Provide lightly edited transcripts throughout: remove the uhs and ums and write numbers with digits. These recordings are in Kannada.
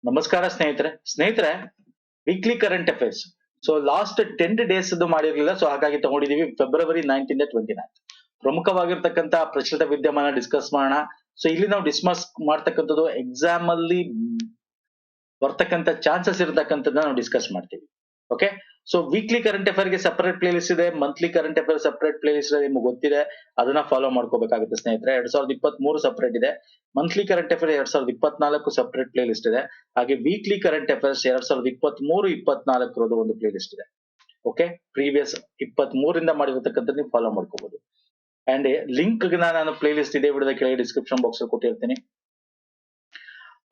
ನಮಸ್ಕಾರ ಸ್ನೇಹಿತರೆ weekly current affairs. So last 10 days ಮಾಡಿರ್ಲಿಲ್ಲ, ಸೊ ಹಾಗಾಗಿ ತಗೊಂಡಿದೀವಿ ಫೆಬ್ರವರಿ 19 29 ಪ್ರಮುಖವಾಗಿರ್ತಕ್ಕಂತ ಪ್ರಚಲಿತ ವಿದ್ಯಮಾನ ಡಿಸ್ಕಸ್ ಮಾಡೋಣ. ಸೊ ಇಲ್ಲಿ ನಾವು ಡಿಸ್ಕಸ್ ಮಾಡ್ತಕ್ಕಂಥದ್ದು ಎಕ್ಸಾಮ್ ಅಲ್ಲಿ ಬರ್ತಕ್ಕಂಥ ಚಾನ್ಸಸ್ ಇರತಕ್ಕಂಥದ್ದನ್ನ ನಾವು ಡಿಸ್ಕಸ್ ಮಾಡ್ತೀವಿ. Okay, so weekly current affair ಗೆ ಸಪರೇಟ್ ಪ್ಲೇ ಲಿಸ್ಟ್ ಇದೆ, monthly current affair separate play list ಇದೆ, ನಿಮ್ಗೆ ಗೊತ್ತಿದೆ. ಅದನ್ನ ಫಾಲೋ ಮಾಡ್ಕೋಬೇಕಾಗುತ್ತೆ ಸ್ನೇಹಿತರೆ. 2023 ಸಪರೇಟ್ ಇದೆ, monthly current affair 2024 separate play list ಇದೆ, ಹಾಗೆ ವೀಕ್ಲಿ ಕರೆಂಟ್ ಅಫೇರ್ಸ್ 2023-24 ಒಂದು ಪ್ಲೇ ಲಿಸ್ಟ್ ಇದೆ. ಓಕೆ, ಪ್ರೀವಿಯಸ್ 23 ಮಾಡಿರತಕ್ಕಂಥ ನೀವು ಫಾಲೋ ಮಾಡ್ಕೋಬಹುದು. ಅಂಡ್ ಲಿಂಕ್ ನಾನು ಪ್ಲೇ ಲಿಸ್ಟ್ ಇದೆ ವಿಡಿಯೋದ ಕೆಳಗೆ ಡಿಸ್ಕ್ರಿಪ್ಷನ್ ಬಾಕ್ಸ್ ಅಲ್ಲಿ ಕೊಟ್ಟಿರ್ತೀನಿ.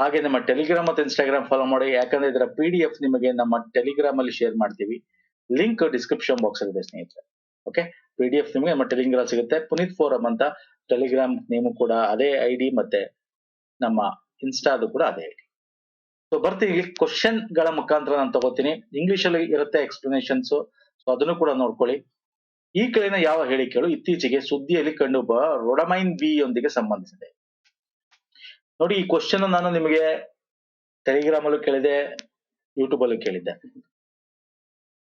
ಹಾಗೆ ನಮ್ಮ ಟೆಲಿಗ್ರಾಮ್ ಮತ್ತು ಇನ್ಸ್ಟಾಗ್ರಾಮ್ ಫಾಲೋ ಮಾಡಿ, ಯಾಕಂದ್ರೆ ಇದರ PDF ನಿಮಗೆ ನಮ್ಮ ಟೆಲಿಗ್ರಾಮ್ ಅಲ್ಲಿ ಶೇರ್ ಮಾಡ್ತೀವಿ. ಲಿಂಕ್ ಡಿಸ್ಕ್ರಿಪ್ಷನ್ ಬಾಕ್ಸ್ ಅಲ್ಲಿ ಇದೆ ಸ್ನೇಹಿತರೆ. ಓಕೆ, PDF ನಿಮಗೆ ನಮ್ಮ ಟೆಲಿಗ್ರಾಮ್ ಸಿಗುತ್ತೆ. ಪುನೀತ್ ಫೋರಂ ಅಂತ ಟೆಲಿಗ್ರಾಮ್ ನೇಮು ಕೂಡ ಅದೇ ID, ಮತ್ತೆ ನಮ್ಮ ಇನ್ಸ್ಟಾದು ಕೂಡ ಅದೇ ID. ಸೊ ಬರ್ತೀನಿ, ಕ್ವಶನ್ ಗಳ ಮುಖಾಂತರ ನಾನು ತಗೋತೀನಿ. ಇಂಗ್ಲಿಷ್ ಅಲ್ಲಿ ಇರುತ್ತೆ ಎಕ್ಸ್ಪ್ಲನೇಷನ್ಸ್, ಸೊ ಅದನ್ನು ಕೂಡ ನೋಡ್ಕೊಳ್ಳಿ. ಈ ಕೆಳಗಿನ ಯಾವ ಹೇಳಿಕೆಗಳು ಇತ್ತೀಚೆಗೆ ಸುದ್ದಿಯಲ್ಲಿ ಕಂಡುಬರುವ ರೊಡಮೈನ್ ಬಿ ಯೊಂದಿಗೆ ಸಂಬಂಧಿಸಿದೆ? ನೋಡಿ, ಈ ಕ್ವಶನ್ ನಾನು ನಿಮಗೆ ಟೆಲಿಗ್ರಾಮ್ ಅಲ್ಲೂ ಕೇಳಿದೆ, ಯೂಟ್ಯೂಬ್ ಅಲ್ಲೂ ಕೇಳಿದ್ದೆ.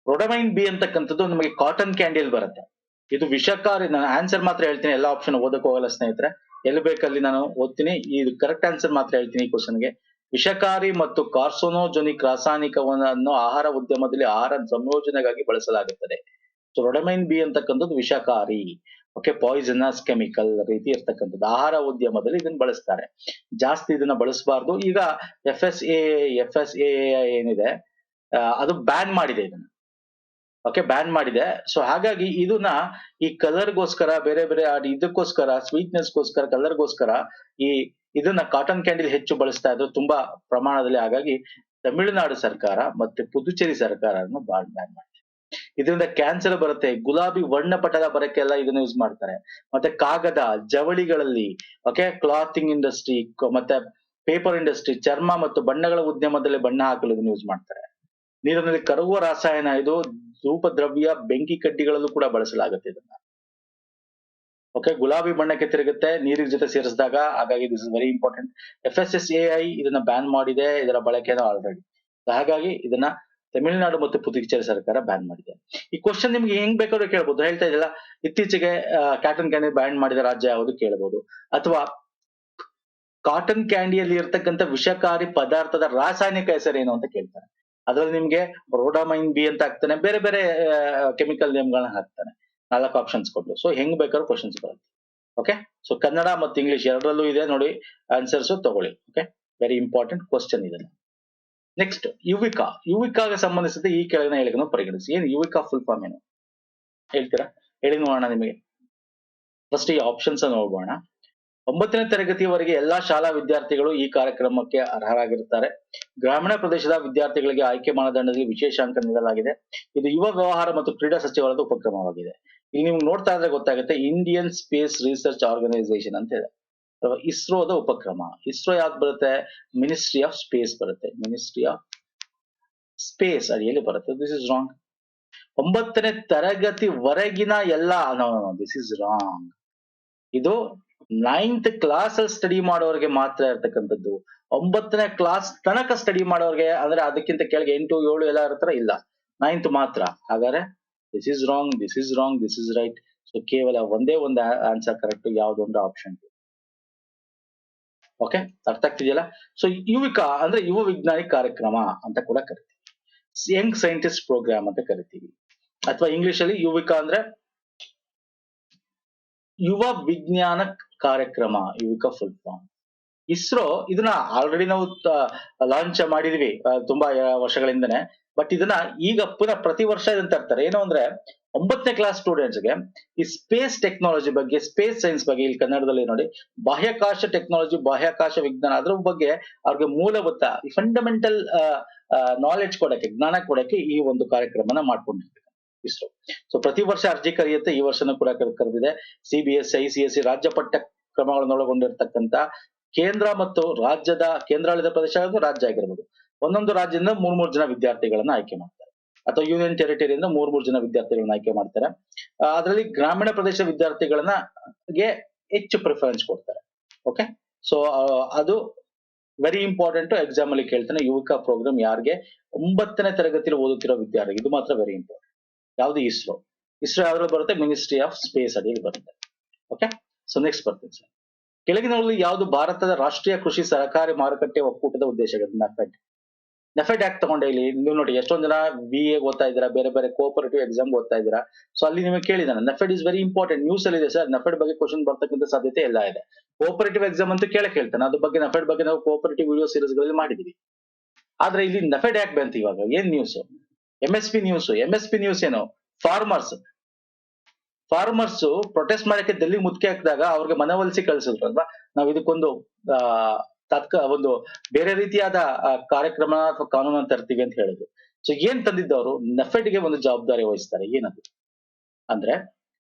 ರೊಡಮೈನ್ ಬಿ ಅಂತಕ್ಕಂಥದ್ದು ನಿಮಗೆ ಕಾಟನ್ ಕ್ಯಾಂಡಿಯಲ್ಲಿ ಬರುತ್ತೆ. ಇದು ವಿಷಕಾರಿ. ನಾನು ಆನ್ಸರ್ ಮಾತ್ರ ಹೇಳ್ತೀನಿ, ಎಲ್ಲ ಆಪ್ಷನ್ ಓದಕ್ ಹೋಗಲ್ಲ ಸ್ನೇಹಿತರೆ. ಎಲ್ಲಿ ಬೇಕಲ್ಲಿ ನಾನು ಓದ್ತೀನಿ, ಇದು ಕರೆಕ್ಟ್ ಆನ್ಸರ್ ಮಾತ್ರ ಹೇಳ್ತೀನಿ ಈ ಕ್ವಶನ್ಗೆ. ವಿಷಕಾರಿ ಮತ್ತು ಕಾರ್ಸೋನೋಜೆನಿಕ್ ರಾಸಾಯನಿಕವನ್ನು ಆಹಾರ ಉದ್ಯಮದಲ್ಲಿ ಆಹಾರ ಸಂಯೋಜನೆಗಾಗಿ ಬಳಸಲಾಗುತ್ತದೆ. ಸೊ ರೊಡಮೈನ್ ಬಿ ಅಂತಕ್ಕಂಥದ್ದು ವಿಷಕಾರಿ. ಓಕೆ, ಪಾಯ್ಸನಸ್ ಕೆಮಿಕಲ್ ರೀತಿ ಇರ್ತಕ್ಕಂಥದ್ದು. ಆಹಾರ ಉದ್ಯಮದಲ್ಲಿ ಇದನ್ನ ಬಳಸ್ತಾರೆ, ಜಾಸ್ತಿ ಇದನ್ನ ಬಳಸಬಾರ್ದು. ಈಗ FSA ಏನಿದೆ ಅದು ಬ್ಯಾನ್ ಮಾಡಿದೆ ಇದನ್ನ. ಓಕೆ, ಬ್ಯಾನ್ ಮಾಡಿದೆ. ಸೊ ಹಾಗಾಗಿ ಇದನ್ನ ಈ ಕಲರ್ಗೋಸ್ಕರ, ಬೇರೆ ಬೇರೆ ಇದಕ್ಕೋಸ್ಕರ, ಸ್ವೀಟ್ನೆಸ್ಗೋಸ್ಕರ, ಕಲರ್ಗೋಸ್ಕರ ಇದನ್ನ ಕಾಟನ್ ಕ್ಯಾಂಡಿಲ್ ಹೆಚ್ಚು ಬಳಸ್ತಾ ಇದ್ರು ತುಂಬಾ ಪ್ರಮಾಣದಲ್ಲಿ. ಹಾಗಾಗಿ ತಮಿಳುನಾಡು ಸರ್ಕಾರ ಮತ್ತೆ ಪುದುಚೇರಿ ಸರ್ಕಾರ ಬ್ಯಾನ್ ಮಾಡಿದೆ. ಇದರಿಂದ ಕ್ಯಾನ್ಸರ್ ಬರುತ್ತೆ. ಗುಲಾಬಿ ವರ್ಣಪಟಲ ಬರಕ್ಕೆಲ್ಲ ಇದನ್ನ ಯೂಸ್ ಮಾಡ್ತಾರೆ. ಮತ್ತೆ ಕಾಗದ, ಜವಳಿಗಳಲ್ಲಿ, ಓಕೆ, ಕ್ಲಾತಿಂಗ್ ಇಂಡಸ್ಟ್ರಿ, ಮತ್ತೆ ಪೇಪರ್ ಇಂಡಸ್ಟ್ರಿ, ಚರ್ಮ ಮತ್ತು ಬಣ್ಣಗಳ ಉದ್ಯಮದಲ್ಲಿ ಬಣ್ಣ ಹಾಕಲು ಇದನ್ನ ಯೂಸ್ ಮಾಡ್ತಾರೆ. ನೀರಿನಲ್ಲಿ ಕರಗುವ ರಾಸಾಯನ ಇದು. ಧೂಪ ದ್ರವ್ಯ, ಬೆಂಕಿ ಕಡ್ಡಿಗಳಲ್ಲೂ ಕೂಡ ಬಳಸಲಾಗುತ್ತೆ ಇದನ್ನ. ಓಕೆ, ಗುಲಾಬಿ ಬಣ್ಣಕ್ಕೆ ತಿರುಗುತ್ತೆ ನೀರಿನ ಜೊತೆ ಸೇರಿಸಿದಾಗ. ಹಾಗಾಗಿ this is very important. FSSAI ಇದನ್ನ ಬ್ಯಾನ್ ಮಾಡಿದೆ, ಇದರ ಬಳಕೆನ ಆಲ್ರೆಡಿ. ಹಾಗಾಗಿ ಇದನ್ನ ತಮಿಳುನಾಡು ಮತ್ತು ಪುದುಚೇರಿ ಸರ್ಕಾರ ಬ್ಯಾನ್ ಮಾಡಿದೆ. ಈ ಕ್ವಶನ್ ನಿಮ್ಗೆ ಹೆಂಗ್ ಬೇಕಾದ್ರೂ ಕೇಳ್ಬೋದು. ಹೇಳ್ತಾ ಇದೆಯಲ್ಲ, ಇತ್ತೀಚೆಗೆ ಕಾಟನ್ ಕ್ಯಾಂಡಿ ಬ್ಯಾನ್ ಮಾಡಿದ ರಾಜ್ಯ ಯಾವುದು ಕೇಳಬಹುದು, ಅಥವಾ ಕಾಟನ್ ಕ್ಯಾಂಡಿಯಲ್ಲಿ ಇರ್ತಕ್ಕಂಥ ವಿಷಕಾರಿ ಪದಾರ್ಥದ ರಾಸಾಯನಿಕ ಹೆಸರೇನು ಅಂತ ಕೇಳ್ತಾರೆ. ಅದ್ರಲ್ಲಿ ನಿಮ್ಗೆ ರೋಡಮೈನ್ ಬಿ ಅಂತ ಹಾಕ್ತಾನೆ, ಬೇರೆ ಬೇರೆ ಕೆಮಿಕಲ್ ನೇಮ್ಗಳನ್ನ ಹಾಕ್ತಾನೆ. 4 ಆಪ್ಷನ್ಸ್ ಕೊಟ್ಟು. ಸೊ ಹೆಂಗ್ ಬೇಕಾದ್ರೂ ಕ್ವಶನ್ಸ್ ಬರುತ್ತೆ. ಓಕೆ, ಸೊ ಕನ್ನಡ ಮತ್ತು ಇಂಗ್ಲಿಷ್ ಎರಡರಲ್ಲೂ ಇದೆ ನೋಡಿ, ಆನ್ಸರ್ಸ್ ತಗೊಳ್ಳಿ. ಓಕೆ, ವೆರಿ ಇಂಪಾರ್ಟೆಂಟ್ ಕ್ವಶನ್ ಇದೆ. ನೆಕ್ಸ್ಟ್, ಯುವಿಕಾಗೆ ಸಂಬಂಧಿಸಿದ ಈ ಕೆಳಗಿನ ಹೇಳಿಕೆಯನ್ನು ಪರಿಗಣಿಸಿ. ಏನು ಯುವಿಕಾ ಫುಲ್ ಫಾರ್ಮ್ ಏನು ಹೇಳ್ತೀರಾ? ಹೇಳಿ ನೋಡೋಣ ನಿಮಗೆ. ಫಸ್ಟ್ ಈ ಆಪ್ಷನ್ಸ್ ನೋಡೋಣ. 9ನೇ ತರಗತಿಯವರೆಗೆ ಎಲ್ಲಾ ಶಾಲಾ ವಿದ್ಯಾರ್ಥಿಗಳು ಈ ಕಾರ್ಯಕ್ರಮಕ್ಕೆ ಅರ್ಹರಾಗಿರುತ್ತಾರೆ. ಗ್ರಾಮೀಣ ಪ್ರದೇಶದ ವಿದ್ಯಾರ್ಥಿಗಳಿಗೆ ಆಯ್ಕೆ ಮಾನದಂಡದಲ್ಲಿ ವಿಶೇಷ ಅಂಕ ನೀಡಲಾಗಿದೆ. ಇದು ಯುವ ವ್ಯವಹಾರ ಮತ್ತು ಕ್ರೀಡಾ ಸಚಿವಾಲಯದ ಉಪಕ್ರಮವಾಗಿದೆ. ಇಲ್ಲಿ ನೀವು ನೋಡ್ತಾ ಇದ್ರೆ ಗೊತ್ತಾಗುತ್ತೆ, ಇಂಡಿಯನ್ ಸ್ಪೇಸ್ ರಿಸರ್ಚ್ ಆರ್ಗನೈಸೇಷನ್ ಅಂತ ಇದೆ. ಇಸ್ರೋದ ಉಪಕ್ರಮ. ಇಸ್ರೋ ಯಾವ್ದು ಬರುತ್ತೆ? ಮಿನಿಸ್ಟ್ರಿ ಆಫ್ ಸ್ಪೇಸ್ ಬರುತ್ತೆ. ಮಿನಿಸ್ಟ್ರಿ ಆಫ್ ಸ್ಪೇಸ್ ಅಡಿಯಲ್ಲಿ ಬರುತ್ತೆ. This is wrong. 9ನೇ ತರಗತಿವರೆಗಿನ ಎಲ್ಲ, ದಿಸ್ ಇಸ್ ರಾಂಗ್. ಇದು 9th ಕ್ಲಾಸ್ ಅಲ್ಲಿ ಸ್ಟಡಿ ಮಾಡೋರಿಗೆ ಮಾತ್ರ ಇರ್ತಕ್ಕಂಥದ್ದು. 9ನೇ ಕ್ಲಾಸ್ ತನಕ ಸ್ಟಡಿ ಮಾಡೋರಿಗೆ, ಅಂದ್ರೆ ಅದಕ್ಕಿಂತ ಕೆಳಗೆ 8, 7 ಎಲ್ಲ ಇರ್ತಾರ, ಇಲ್ಲ, 9th ಮಾತ್ರ. ಹಾಗಾದ್ರೆ this is wrong, this is wrong, this is right. So ಕೇವಲ ಒಂದೇ ಒಂದು ಆನ್ಸರ್ ಕರೆಕ್ಟ್. ಯಾವ್ದು ಅಂದ್ರೆ ಆಪ್ಷನ್ 2. ಓಕೆ, ಅರ್ಥ ಆಗ್ತಿದೆಯಲ್ಲ? ಸೊ ಯುವಿಕಾ ಅಂದ್ರೆ ಯುವ ವಿಜ್ಞಾನಿ ಕಾರ್ಯಕ್ರಮ ಅಂತ ಕೂಡ ಕರಿತೀವಿ. ಯಂಗ್ ಸೈಂಟಿಸ್ಟ್ ಪ್ರೋಗ್ರಾಮ್ ಅಂತ ಕರಿತೀವಿ. ಅಥವಾ ಇಂಗ್ಲಿಷ್ ಅಲ್ಲಿ ಯುವಿಕಾ ಅಂದ್ರೆ ಯುವ ವಿಜ್ಞಾನ ಕಾರ್ಯಕ್ರಮ, ಯುವಿಕಾ ಫುಲ್ ಫಾರ್ಮ್. ಇಸ್ರೋ ಇದನ್ನ ಆಲ್ರೆಡಿ ನಾವು ಲಾಂಚ್ ಮಾಡಿದ್ವಿ ತುಂಬಾ ವರ್ಷಗಳಿಂದನೇ. ಬಟ್ ಇದನ್ನ ಈಗ ಪುನಃ ಪ್ರತಿ ವರ್ಷ ಇದನ್ನ ತರ್ತಾರೆ. ಏನು ಅಂದ್ರೆ 9ನೇ ಕ್ಲಾಸ್ ಸ್ಟೂಡೆಂಟ್ಸ್ಗೆ ಈ ಸ್ಪೇಸ್ ಟೆಕ್ನಾಲಜಿ ಬಗ್ಗೆ, ಸ್ಪೇಸ್ ಸೈನ್ಸ್ ಬಗ್ಗೆ, ಇಲ್ಲಿ ಕನ್ನಡದಲ್ಲಿ ನೋಡಿ, ಬಾಹ್ಯಾಕಾಶ ಟೆಕ್ನಾಲಜಿ, ಬಾಹ್ಯಾಕಾಶ ವಿಜ್ಞಾನ, ಅದ್ರ ಬಗ್ಗೆ ಅವ್ರಿಗೆ ಮೂಲಭೂತ ಫಂಡಮೆಂಟಲ್ ನಾಲೆಡ್ಜ್ ಕೊಡಕ್ಕೆ, ಜ್ಞಾನ ಕೊಡಕ್ಕೆ ಈ ಒಂದು ಕಾರ್ಯಕ್ರಮನ ಮಾಡ್ಕೊಂಡಿರ್ಬೇಕು ಇಸ್ರೋ. ಸೊ ಪ್ರತಿ ವರ್ಷ ಅರ್ಜಿ ಕರೆಯುತ್ತೆ. ಈ ವರ್ಷನೂ ಕೂಡ ಕರೆದಿದೆ. CBSE, ICSE ರಾಜ್ಯ ಪಠ್ಯ ಕ್ರಮಗಳನ್ನು ಒಳಗೊಂಡಿರ್ತಕ್ಕಂಥ ಕೇಂದ್ರ ಮತ್ತು ರಾಜ್ಯದ, ಕೇಂದ್ರಾಡಳಿತ ಪ್ರದೇಶ ರಾಜ್ಯ ಆಗಿರ್ಬೋದು, ಒಂದೊಂದು ರಾಜ್ಯದಿಂದ 3 ಜನ ವಿದ್ಯಾರ್ಥಿಗಳನ್ನ ಆಯ್ಕೆ ಮಾಡ್ತಾರೆ. ಅಥವಾ ಯೂನಿಯನ್ ಟೆರಿಟರಿಯಿಂದ 3 ಜನ ವಿದ್ಯಾರ್ಥಿಗಳನ್ನ ಆಯ್ಕೆ ಮಾಡ್ತಾರೆ. ಅದರಲ್ಲಿ ಗ್ರಾಮೀಣ ಪ್ರದೇಶ ವಿದ್ಯಾರ್ಥಿಗಳನ್ನ ಹೆಚ್ಚು ಪ್ರಿಫರೆನ್ಸ್ ಕೊಡ್ತಾರೆ. ಓಕೆ, ಸೊ ಅದು ವೆರಿ ಇಂಪಾರ್ಟೆಂಟ್ ಎಕ್ಸಾಮ್ ಅಲ್ಲಿ ಕೇಳ್ತಾನೆ. ಯುವಿಕಾ ಪ್ರೋಗ್ರಾಮ್ ಯಾರಿಗೆ 9ನೇ ತರಗತಿಯಲ್ಲಿ ಓದುತ್ತಿರೋ ವಿದ್ಯಾರ್ಥಿ, ಇದು ಮಾತ್ರ ವೆರಿ ಇಂಪಾರ್ಟೆಂಟ್. ಯಾವ್ದು ಇಸ್ರೋ. ಇಸ್ರೋ ಯಾವ್ದು ಬರುತ್ತೆ, ಮಿನಿಸ್ಟ್ರಿ ಆಫ್ ಸ್ಪೇಸ್ ಅಡಿಯಲ್ಲಿ ಬರುತ್ತೆ. ಓಕೆ, ಸೊ ನೆಕ್ಸ್ಟ್ ಬರ್ತೀನಿ ಸರ್. ಕೆಳಗಿನಗಳಲ್ಲಿ ಯಾವುದು ಭಾರತದ ರಾಷ್ಟ್ರೀಯ ಕೃಷಿ ಸಹಕಾರಿ ಮಾರುಕಟ್ಟೆ ಒಕ್ಕೂಟದ ಉದ್ದೇಶಗಳು? ನಫೆಡ್. ನಫೆಡ್ ಯಾಕೆ ತಗೊಂಡೆ ಇಲ್ಲಿ? ನೀವು ನೋಡಿ ಎಷ್ಟೊಂದ್ ಜನ BA ಓದ್ತಾ ಇದ್ದೀರಾ, ಬೇರೆ ಬೇರೆ ಕೋಆಪರೇಟಿವ್ ಎಕ್ಸಾಮ್ ಓದ್ತಾ ಇದ್ದೀರಾ. ಸೊ ಅಲ್ಲಿ ನಿಮಗೆ ಕೇಳಿದಾನೆ NAFED is very important. News ಅಲ್ಲಿ ಇದೆ ಸರ್, ನಫೆಡ್ ಬಗ್ಗೆ ಕ್ವಶನ್ ಬರ್ತಕ್ಕಂಥ ಸಾಧ್ಯತೆ ಎಲ್ಲ ಇದೆ. ಕೋಆಪರೇಟಿವ್ ಎಕ್ಸಾಮ್ ಅಂತ ಕೇಳ್ತಾನೆ. ಅದ್ರ ಬಗ್ಗೆ ನಫೆಡ್ ಬಗ್ಗೆ ನಾವು ಕೋಆಪರೇಟಿವ್ ವಿಡಿಯೋ ಸೀರೀಸ್ ಗಳಲ್ಲಿ ಮಾಡಿದೀವಿ. ಆದ್ರೆ ಇಲ್ಲಿ ನಫೆಡ್ ಯಾಕೆ ಬಂತು ಇವಾಗ? ಏನ್ news? MSP news. MSP news ಏನು? ಫಾರ್ಮರ್ಸ್ ಪ್ರೊಟೆಸ್ಟ್ ಮಾಡಕ್ಕೆ ಡೆಲ್ಲಿ ಮುತ್ತಿಗೆ ಹಾಕಿದಾಗ ಅವ್ರಿಗೆ ಮನವೊಲಿಸಿ ಕಳಿಸಿದ್ರು ಅಲ್ವಾ, ನಾವು ಇದಕ್ಕೊಂದು ಆ ಒಂದು ಬೇರೆ ರೀತಿಯಾದ ಕಾರ್ಯಕ್ರಮ ಅಥವಾ ಕಾನೂನನ್ನು ತರ್ತೀವಿ ಅಂತ ಹೇಳಿದ್ರು. ಸೊ ಏನ್ ತಂದಿದ್ದವರು? ನಫೆಡ್ಗೆ ಒಂದು ಜವಾಬ್ದಾರಿ ವಹಿಸ್ತಾರೆ. ಏನದು ಅಂದ್ರೆ,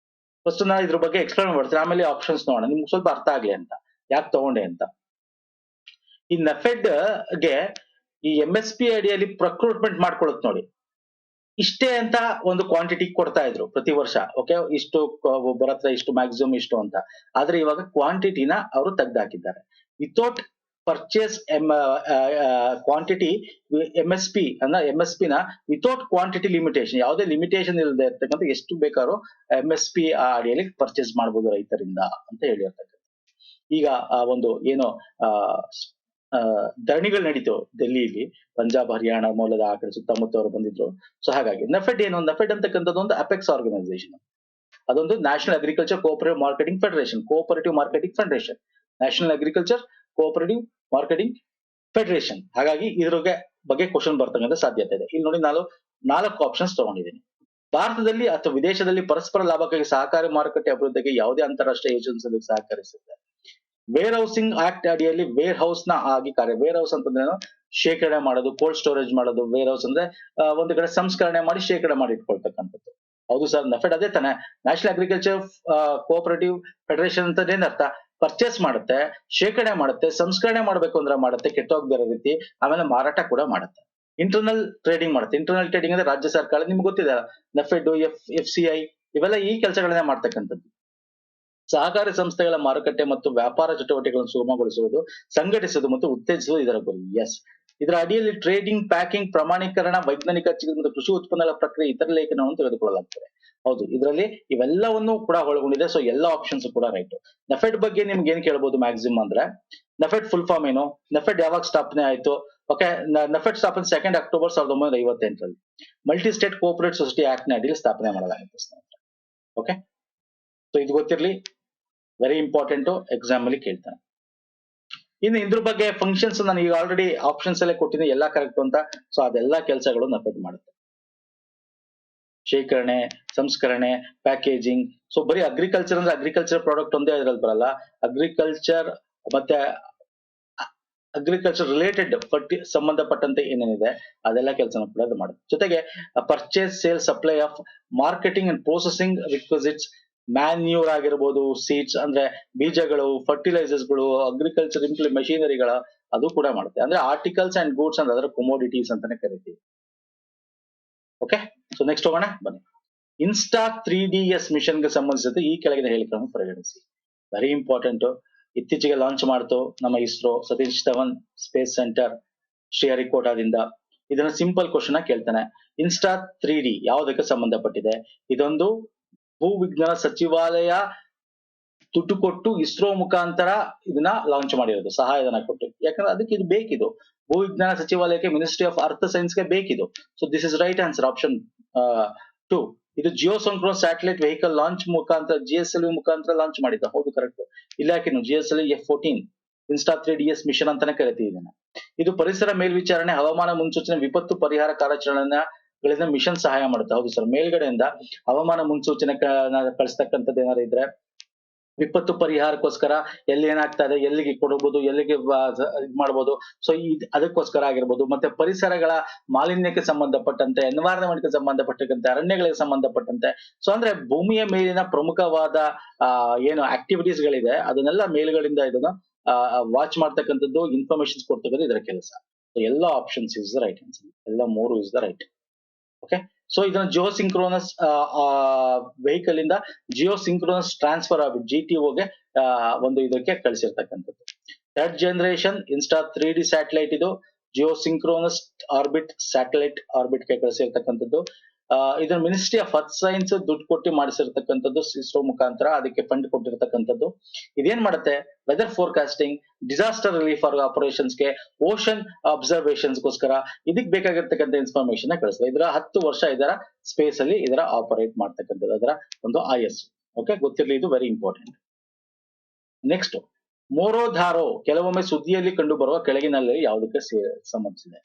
ಫಸ್ಟ್ ನಾ ಇದ್ರ ಬಗ್ಗೆ ಎಕ್ಸ್ಪ್ಲೇನ್ ಮಾಡ್ತೀನಿ, ಆಮೇಲೆ ಆಪ್ಷನ್ಸ್ ನೋಡೋಣ, ನಿಮ್ಗೆ ಸ್ವಲ್ಪ ಅರ್ಥ ಆಗ್ಲಿ ಅಂತ ಯಾಕೆ ತಗೊಂಡೆ ಅಂತ. ಈ ನಫೆಡ್ ಗೆ ಈ MSP ಅಡಿಯಲ್ಲಿ ಪ್ರಕ್ರೂಟ್ಮೆಂಟ್ ಮಾಡ್ಕೊಳತ್ ನೋಡಿ, ಇಷ್ಟೇ ಅಂತ ಒಂದು ಕ್ವಾಂಟಿಟಿ ಕೊಡ್ತಾ ಇದ್ರು ಪ್ರತಿ ವರ್ಷ. ಓಕೆ, ಇಷ್ಟು ಬರತ್ರ, ಇಷ್ಟು ಮ್ಯಾಕ್ಸಿಮಮ್ ಇಷ್ಟು ಅಂತ. ಆದ್ರೆ ಇವಾಗ ಕ್ವಾಂಟಿಟಿನ ಅವರು ತೆಗ್ದಾಕಿದ್ದಾರೆ. ವಿತೌಟ್ ಪರ್ಚೇಸ್ ಕ್ವಾಂಟಿಟಿ MSP ಅಂದ್ರೆ MSP ನ ವಿತೌಟ್ ಕ್ವಾಂಟಿಟಿ ಲಿಮಿಟೇಷನ್, ಯಾವುದೇ ಲಿಮಿಟೇಷನ್ ಇಲ್ಲದೆ ಇರ್ತಕ್ಕಂಥ ಎಷ್ಟು ಬೇಕಾದ್ರೂ MSP ಅಡಿಯಲ್ಲಿ ಪರ್ಚೇಸ್ ಮಾಡಬಹುದು ರೈತರಿಂದ ಅಂತ ಹೇಳಿರ್ತಕ್ಕಂಥ. ಈಗ ಒಂದು ಏನೋ ಧರಣಿಗಳು ನಡೀತು ಡೆಲ್ಲಿಲಿ, ಪಂಜಾಬ್ ಹರಿಯಾಣ ಮೂಲದ ಆ ಕಡೆ ಸುತ್ತಮುತ್ತ ಅವರು ಬಂದಿದ್ರು. ಸೊ ಹಾಗಾಗಿ ನಫೆಡ್ ಏನು? ನಫೆಡ್ ಅಂತಕ್ಕಂಥದ್ದು ಒಂದು ಅಪೆಕ್ಸ್ ಆರ್ಗನೈಸೇಷನ್. ಅದೊಂದು national agriculture cooperative marketing federation. National agriculture cooperative marketing federation. ಹಾಗಾಗಿ ಇದ್ರ ಬಗ್ಗೆ ಕ್ವಶನ್ ಬರ್ತಕ್ಕಂಥ ಸಾಧ್ಯತೆ ಇದೆ. ಇಲ್ಲಿ ನೋಡಿ, ನಾಲ್ಕು ಆಪ್ಷನ್ಸ್ ತಗೊಂಡಿದ್ದೀನಿ. ಭಾರತದಲ್ಲಿ ಅಥವಾ ವಿದೇಶದಲ್ಲಿ ಪರಸ್ಪರ ಲಾಭಕ್ಕಾಗಿ ಸಹಕಾರಿ ಮಾರುಕಟ್ಟೆ ಅಭಿವೃದ್ಧಿಗೆ ಯಾವುದೇ ಅಂತಾರಾಷ್ಟ್ರೀಯ ಏಜೆನ್ಸಿ ಸಹಕರಿಸುತ್ತೆ. ವೇರ್ ಹೌಸಿಂಗ್ ಆಕ್ಟ್ ಅಡಿಯಲ್ಲಿ ವೇರ್ ಹೌಸ್ ನ ಆಗಿ ಕಾರ್ಯ. ವೇರ್ ಹೌಸ್ ಅಂತಂದ್ರೆ ಶೇಖರಣೆ ಮಾಡೋದು, ಕೋಲ್ಡ್ ಸ್ಟೋರೇಜ್ ಮಾಡೋದು. ವೇರ್ ಹೌಸ್ ಅಂದ್ರೆ ಒಂದು ಕಡೆ ಸಂಸ್ಕರಣೆ ಮಾಡಿ ಶೇಖರಣೆ ಮಾಡಿ ಇಟ್ಕೊಳ್ತಕ್ಕಂಥದ್ದು. ಹೌದು ಸರ್, ನಫೆಡ್ ಅದೇ ತಾನೆ. ನ್ಯಾಷನಲ್ ಅಗ್ರಿಕಲ್ಚರ್ ಕೋಆಪರೇಟಿವ್ ಫೆಡರೇಷನ್ ಅಂತ ಏನರ್ಥ? ಪರ್ಚೇಸ್ ಮಾಡುತ್ತೆ, ಶೇಖರಣೆ ಮಾಡುತ್ತೆ, ಸಂಸ್ಕರಣೆ ಮಾಡ್ಬೇಕು ಅಂದ್ರೆ ಮಾಡುತ್ತೆ ಕೆಟ್ಟೋಗ್ದಿರೋ ರೀತಿ, ಆಮೇಲೆ ಮಾರಾಟ ಕೂಡ ಮಾಡುತ್ತೆ. ಇಂಟರ್ನಲ್ ಟ್ರೇಡಿಂಗ್ ಮಾಡುತ್ತೆ. ಇಂಟರ್ನಲ್ ಟ್ರೇಡಿಂಗ್ ಅಂದ್ರೆ ರಾಜ್ಯ ಸರ್ಕಾರ, ನಿಮ್ಗೆ ಗೊತ್ತಿದೆ, ನಫೆಡ್, FCI ಇವೆಲ್ಲ ಈ ಕೆಲಸಗಳನ್ನೇ ಮಾಡ್ತಕ್ಕಂಥದ್ದು. ಸಹಕಾರಿ ಸಂಸ್ಥೆಗಳ ಮಾರುಕಟ್ಟೆ ಮತ್ತು ವ್ಯಾಪಾರ ಚಟುವಟಿಕೆಗಳನ್ನು ಸುಗಮಗೊಳಿಸುವುದು, ಸಂಘಟಿಸುವುದು ಮತ್ತು ಉತ್ತೇಜಿಸುವುದು ಇದರ ಗುರಿ. ಎಸ್, ಇದರ ಅಡಿಯಲ್ಲಿ ಟ್ರೇಡಿಂಗ್, ಪ್ಯಾಕಿಂಗ್, ಪ್ರಮಾಣೀಕರಣ, ವೈಜ್ಞಾನಿಕ ಚಿಕಿತ್ಸೆ ಮತ್ತು ಕೃಷಿ ಉತ್ಪನ್ನಗಳ ಪ್ರಕ್ರಿಯೆ, ಇತರ ಲೇಖನವನ್ನು ತೆಗೆದುಕೊಳ್ಳಲಾಗ್ತದೆ. ಹೌದು, ಇದರಲ್ಲಿ ಇವೆಲ್ಲವನ್ನು ಕೂಡ ಒಳಗೊಂಡಿದೆ. ಸೊ ಎಲ್ಲ ಆಪ್ಷನ್ಸ್ ಕೂಡ ರೈಟ್. ನಫೆಡ್ ಬಗ್ಗೆ ನಿಮ್ಗೆ ಏನ್ ಕೇಳಬಹುದು ಮ್ಯಾಕ್ಸಿಮಮ್ ಅಂದ್ರೆ, ನಫೆಡ್ ಫುಲ್ ಫಾರ್ಮ್ ಏನು? ನಫೆಡ್ ಯಾವಾಗ ಸ್ಥಾಪನೆ ಆಯ್ತು? ಓಕೆ, ನಫೆಡ್ ಸ್ಥಾಪನೆ 2 ಅಕ್ಟೋಬರ್ 1958ರಲ್ಲಿ multi state cooperative society act ನ ಅಡಿಯಲ್ಲಿ ಸ್ಥಾಪನೆ ಮಾಡಲಾಗಿತ್ತು. ಓಕೆ, ಸೊ ಇದು ಗೊತ್ತಿರ್ಲಿ, ವೆರಿ ಇಂಪಾರ್ಟೆಂಟ್, ಎಕ್ಸಾಮ್ ಅಲ್ಲಿ ಕೇಳ್ತಾನೆ. ಇನ್ನು ಇದ್ರ ಬಗ್ಗೆ ಫಂಕ್ಷನ್ಸ್ ನಾನು ಈಗ ಆಲ್ರೆಡಿ ಆಪ್ಷನ್ಸ್ ಅಲ್ಲೇ ಕೊಟ್ಟಿದ್ದೀನಿ, ಎಲ್ಲಾ ಕರೆಕ್ಟ್ ಅಂತ. ಸೊ ಅದೆಲ್ಲಾ ಕೆಲಸಗಳು ನಫೆಡ್ ಮಾಡುತ್ತೆ. ಶೇಖರಣೆ, ಸಂಸ್ಕರಣೆ, ಪ್ಯಾಕೇಜಿಂಗ್. ಸೊ ಬರೀ ಅಗ್ರಿಕಲ್ಚರ್ ಅಂದ್ರೆ ಅಗ್ರಿಕಲ್ಚರ್ ಪ್ರಾಡಕ್ಟ್ ಒಂದೇ ಇದ್ರಲ್ಲಿ ಬರಲ್ಲ. ಅಗ್ರಿಕಲ್ಚರ್ ಮತ್ತೆ ಅಗ್ರಿಕಲ್ಚರ್ ರಿಲೇಟೆಡ್ ಸಂಬಂಧಪಟ್ಟಂತೆ ಏನೇನಿದೆ ಅದೆಲ್ಲ ಕೆಲಸ ಕೂಡ ಅದು ಮಾಡುತ್ತೆ. ಜೊತೆಗೆ purchase, sale, supply of, marketing and processing requisites, manure ಆಗಿರ್ಬೋದು, ಸೀಡ್ಸ್ ಅಂದ್ರೆ ಬೀಜಗಳು, ಫರ್ಟಿಲೈಸರ್ಸ್ಗಳು, ಅಗ್ರಿಕಲ್ಚರ್ ಮೆಷಿನರಿಗಳ ಅದು ಕೂಡ ಮಾಡುತ್ತೆ. ಅಂದ್ರೆ ಆರ್ಟಿಕಲ್ಸ್ ಅಂಡ್ ಗೂಡ್ಸ್ ಅಂದ್ರೆ ಅದರ ಕೊಮೋಡಿಟೀಸ್ ಅಂತಾನೆ ಕರಿತೀವಿ. ಓಕೆ, ಸೊ ನೆಕ್ಸ್ಟ್ ಹೋಗೋಣ ಬನ್ನಿ. ಇನ್ಸ್ಟಾ 3DS ಮಿಷನ್ ಗೆ ಸಂಬಂಧಿಸಿದ ಈ ಕೆಳಗಿನ ಹೇಳಿಕೆಗಳನ್ನು ಪರಿಗಣಿಸಿ. Very important. ಇತ್ತೀಚೆಗೆ ಲಾಂಚ್ ಮಾಡ್ತು ನಮ್ಮ ಇಸ್ರೋ, ಸತೀಶ್ ಧವನ್ ಸ್ಪೇಸ್ ಸೆಂಟರ್, ಶ್ರೀಹರಿಕೋಟಾದಿಂದ. ಇದನ್ನ ಸಿಂಪಲ್ ಕ್ವಶನ್ ಕೇಳ್ತಾನೆ. ಇನ್ಸ್ಟಾ 3D ಯಾವುದಕ್ಕೆ ಸಂಬಂಧಪಟ್ಟಿದೆ? ಇದೊಂದು ಭೂವಿಜ್ಞಾನ ಸಚಿವಾಲಯ ದುಡ್ಡು ಕೊಟ್ಟು ಇಸ್ರೋ ಮುಖಾಂತರ ಇದನ್ನ ಲಾಂಚ್ ಮಾಡಿರೋದು, ಸಹಾಯಧನ ಕೊಟ್ಟು. ಯಾಕಂದ್ರೆ ಅದಕ್ಕೆ ಇದು ಬೇಕಿದು. ಭೂವಿಜ್ಞಾನ ಸಚಿವಾಲಯಕ್ಕೆ, ಮಿನಿಸ್ಟ್ರಿ ಆಫ್ ಅರ್ತ್ ಸೈನ್ಸ್ ಗೆ ಬೇಕಿದು. So this is right answer, option 2. ಇದು ಜಿಯೋಸಂಕ್ರೋನಸ್ ಸ್ಯಾಟಲೈಟ್ ವೆಹಿಕಲ್ ಲಾಂಚ್ ಮುಖಾಂತರ, GSLV ಮುಖಾಂತರ ಲಾಂಚ್ ಮಾಡಿದ್ದ. ಹೌದು, ಕರೆಕ್ಟ್. ಇಲಾಖೆನು GSLV F-14 INSAT 3DS mission ಅಂತಾನೆ ಕರಿತೀವಿ ಇದನ್ನ. ಇದು ಪರಿಸರ ಮೇಲ್ವಿಚಾರಣೆ, ಹವಾಮಾನ ಮುನ್ಸೂಚನೆ, ವಿಪತ್ತು ಪರಿಹಾರ ಕಾರ್ಯಾಚರಣೆಗಳಿಂದ ಮಿಷನ್ ಸಹಾಯ ಮಾಡುತ್ತೆ. ಹೌದು ಸರ್, ಮೇಲ್ಗಡೆಯಿಂದ ಹವಾಮಾನ ಮುನ್ಸೂಚನೆ ಕಳಿಸ್ತಕ್ಕಂಥದ್ದು ಏನಾದ್ರು ಇದ್ರೆ, ವಿಪತ್ತು ಪರಿಹಾರಕ್ಕೋಸ್ಕರ ಎಲ್ಲಿ ಏನಾಗ್ತಾ ಇದೆ, ಎಲ್ಲಿಗೆ ಕೊಡಬಹುದು, ಎಲ್ಲಿಗೆ ಇದ್ ಮಾಡ್ಬೋದು. ಸೊ ಅದಕ್ಕೋಸ್ಕರ ಆಗಿರ್ಬೋದು. ಮತ್ತೆ ಪರಿಸರಗಳ ಮಾಲಿನ್ಯಕ್ಕೆ ಸಂಬಂಧಪಟ್ಟಂತೆ, ಎನ್ವೈರನ್ಮೆಂಟ್ಗೆ ಸಂಬಂಧಪಟ್ಟಂತೆ, ಅರಣ್ಯಗಳಿಗೆ ಸಂಬಂಧಪಟ್ಟಂತೆ. ಸೊ ಅಂದ್ರೆ ಭೂಮಿಯ ಮೇಲಿನ ಪ್ರಮುಖವಾದ ಏನು ಆಕ್ಟಿವಿಟೀಸ್ ಗಳಿದೆ ಅದನ್ನೆಲ್ಲ ಮೇಲ್ಗಳಿಂದ ಇದನ್ನ ವಾಚ್ ಮಾಡ್ತಕ್ಕಂಥದ್ದು, ಇನ್ಫಾರ್ಮೇಶನ್ಸ್ ಕೊಡ್ತಕ್ಕಂಥದ್ದು ಇದರ ಕೆಲಸ. ಎಲ್ಲ options is the right answer. ಎಲ್ಲ 3 is the right. Okay, so ಇದನ್ನ ಜಿಯೋಸಿಂಕ್ರೋನಸ್ ವೆಹಿಕಲ್ ಇಂದ ಜಿಯೋಸಿಂಕ್ರೋನಸ್ ಟ್ರಾನ್ಸ್ಫರ್ ಆಗ್ಬಿಟ್ಟು GTO ಗೆ ಒಂದು ಇದಕ್ಕೆ ಕಳಿಸಿರ್ತಕ್ಕಂಥದ್ದು. Third generation INSAT 3D satellite ಇದು geosynchronous orbit satellite orbit ಗೆ ಕಳಿಸಿರ್ತಕ್ಕಂಥದ್ದು. ಇದನ್ನ ಮಿನಿಸ್ಟ್ರಿ ಆಫ್ ಅರ್ತ್ ಸೈನ್ಸ್ ದುಡ್ಡು ಕೊಟ್ಟು ಮಾಡಿಸಿರ್ತಕ್ಕಂಥದ್ದು ಇಸ್ರೋ ಮುಖಾಂತರ, ಅದಕ್ಕೆ ಫಂಡ್ ಕೊಟ್ಟಿರ್ತಕ್ಕಂಥದ್ದು. ಇದೇನ್ ಮಾಡುತ್ತೆ, weather forecasting, disaster relief operations ಗೆ, ಓಷನ್ ಅಬ್ಸರ್ವೇಷನ್ಸ್ ಗೋಸ್ಕರ ಇದಕ್ ಬೇಕಾಗಿರ್ತಕ್ಕಂಥ ಇನ್ಫಾರ್ಮೇಶನ್ ಕಳಿಸ್ತದೆ. ಇದರ 10 ವರ್ಷ ಇದರ ಸ್ಪೇಸ್ ಅಲ್ಲಿ ಇದರ ಆಪರೇಟ್ ಮಾಡ್ತಕ್ಕಂಥದ್ದು, ಅದರ ಒಂದು IS. ಓಕೆ, ಗೊತ್ತಿರಲಿ, ಇದು ವೆರಿ ಇಂಪಾರ್ಟೆಂಟ್. ನೆಕ್ಸ್ಟ್, ಮೋರೋಧಾರೋ ಕೆಲವೊಮ್ಮೆ ಸುದ್ದಿಯಲ್ಲಿ ಕಂಡು ಬರುವ ಕೆಳಗಿನಲ್ಲಿ ಯಾವುದಕ್ಕೆ ಸಂಬಂಧಿಸಿದೆ?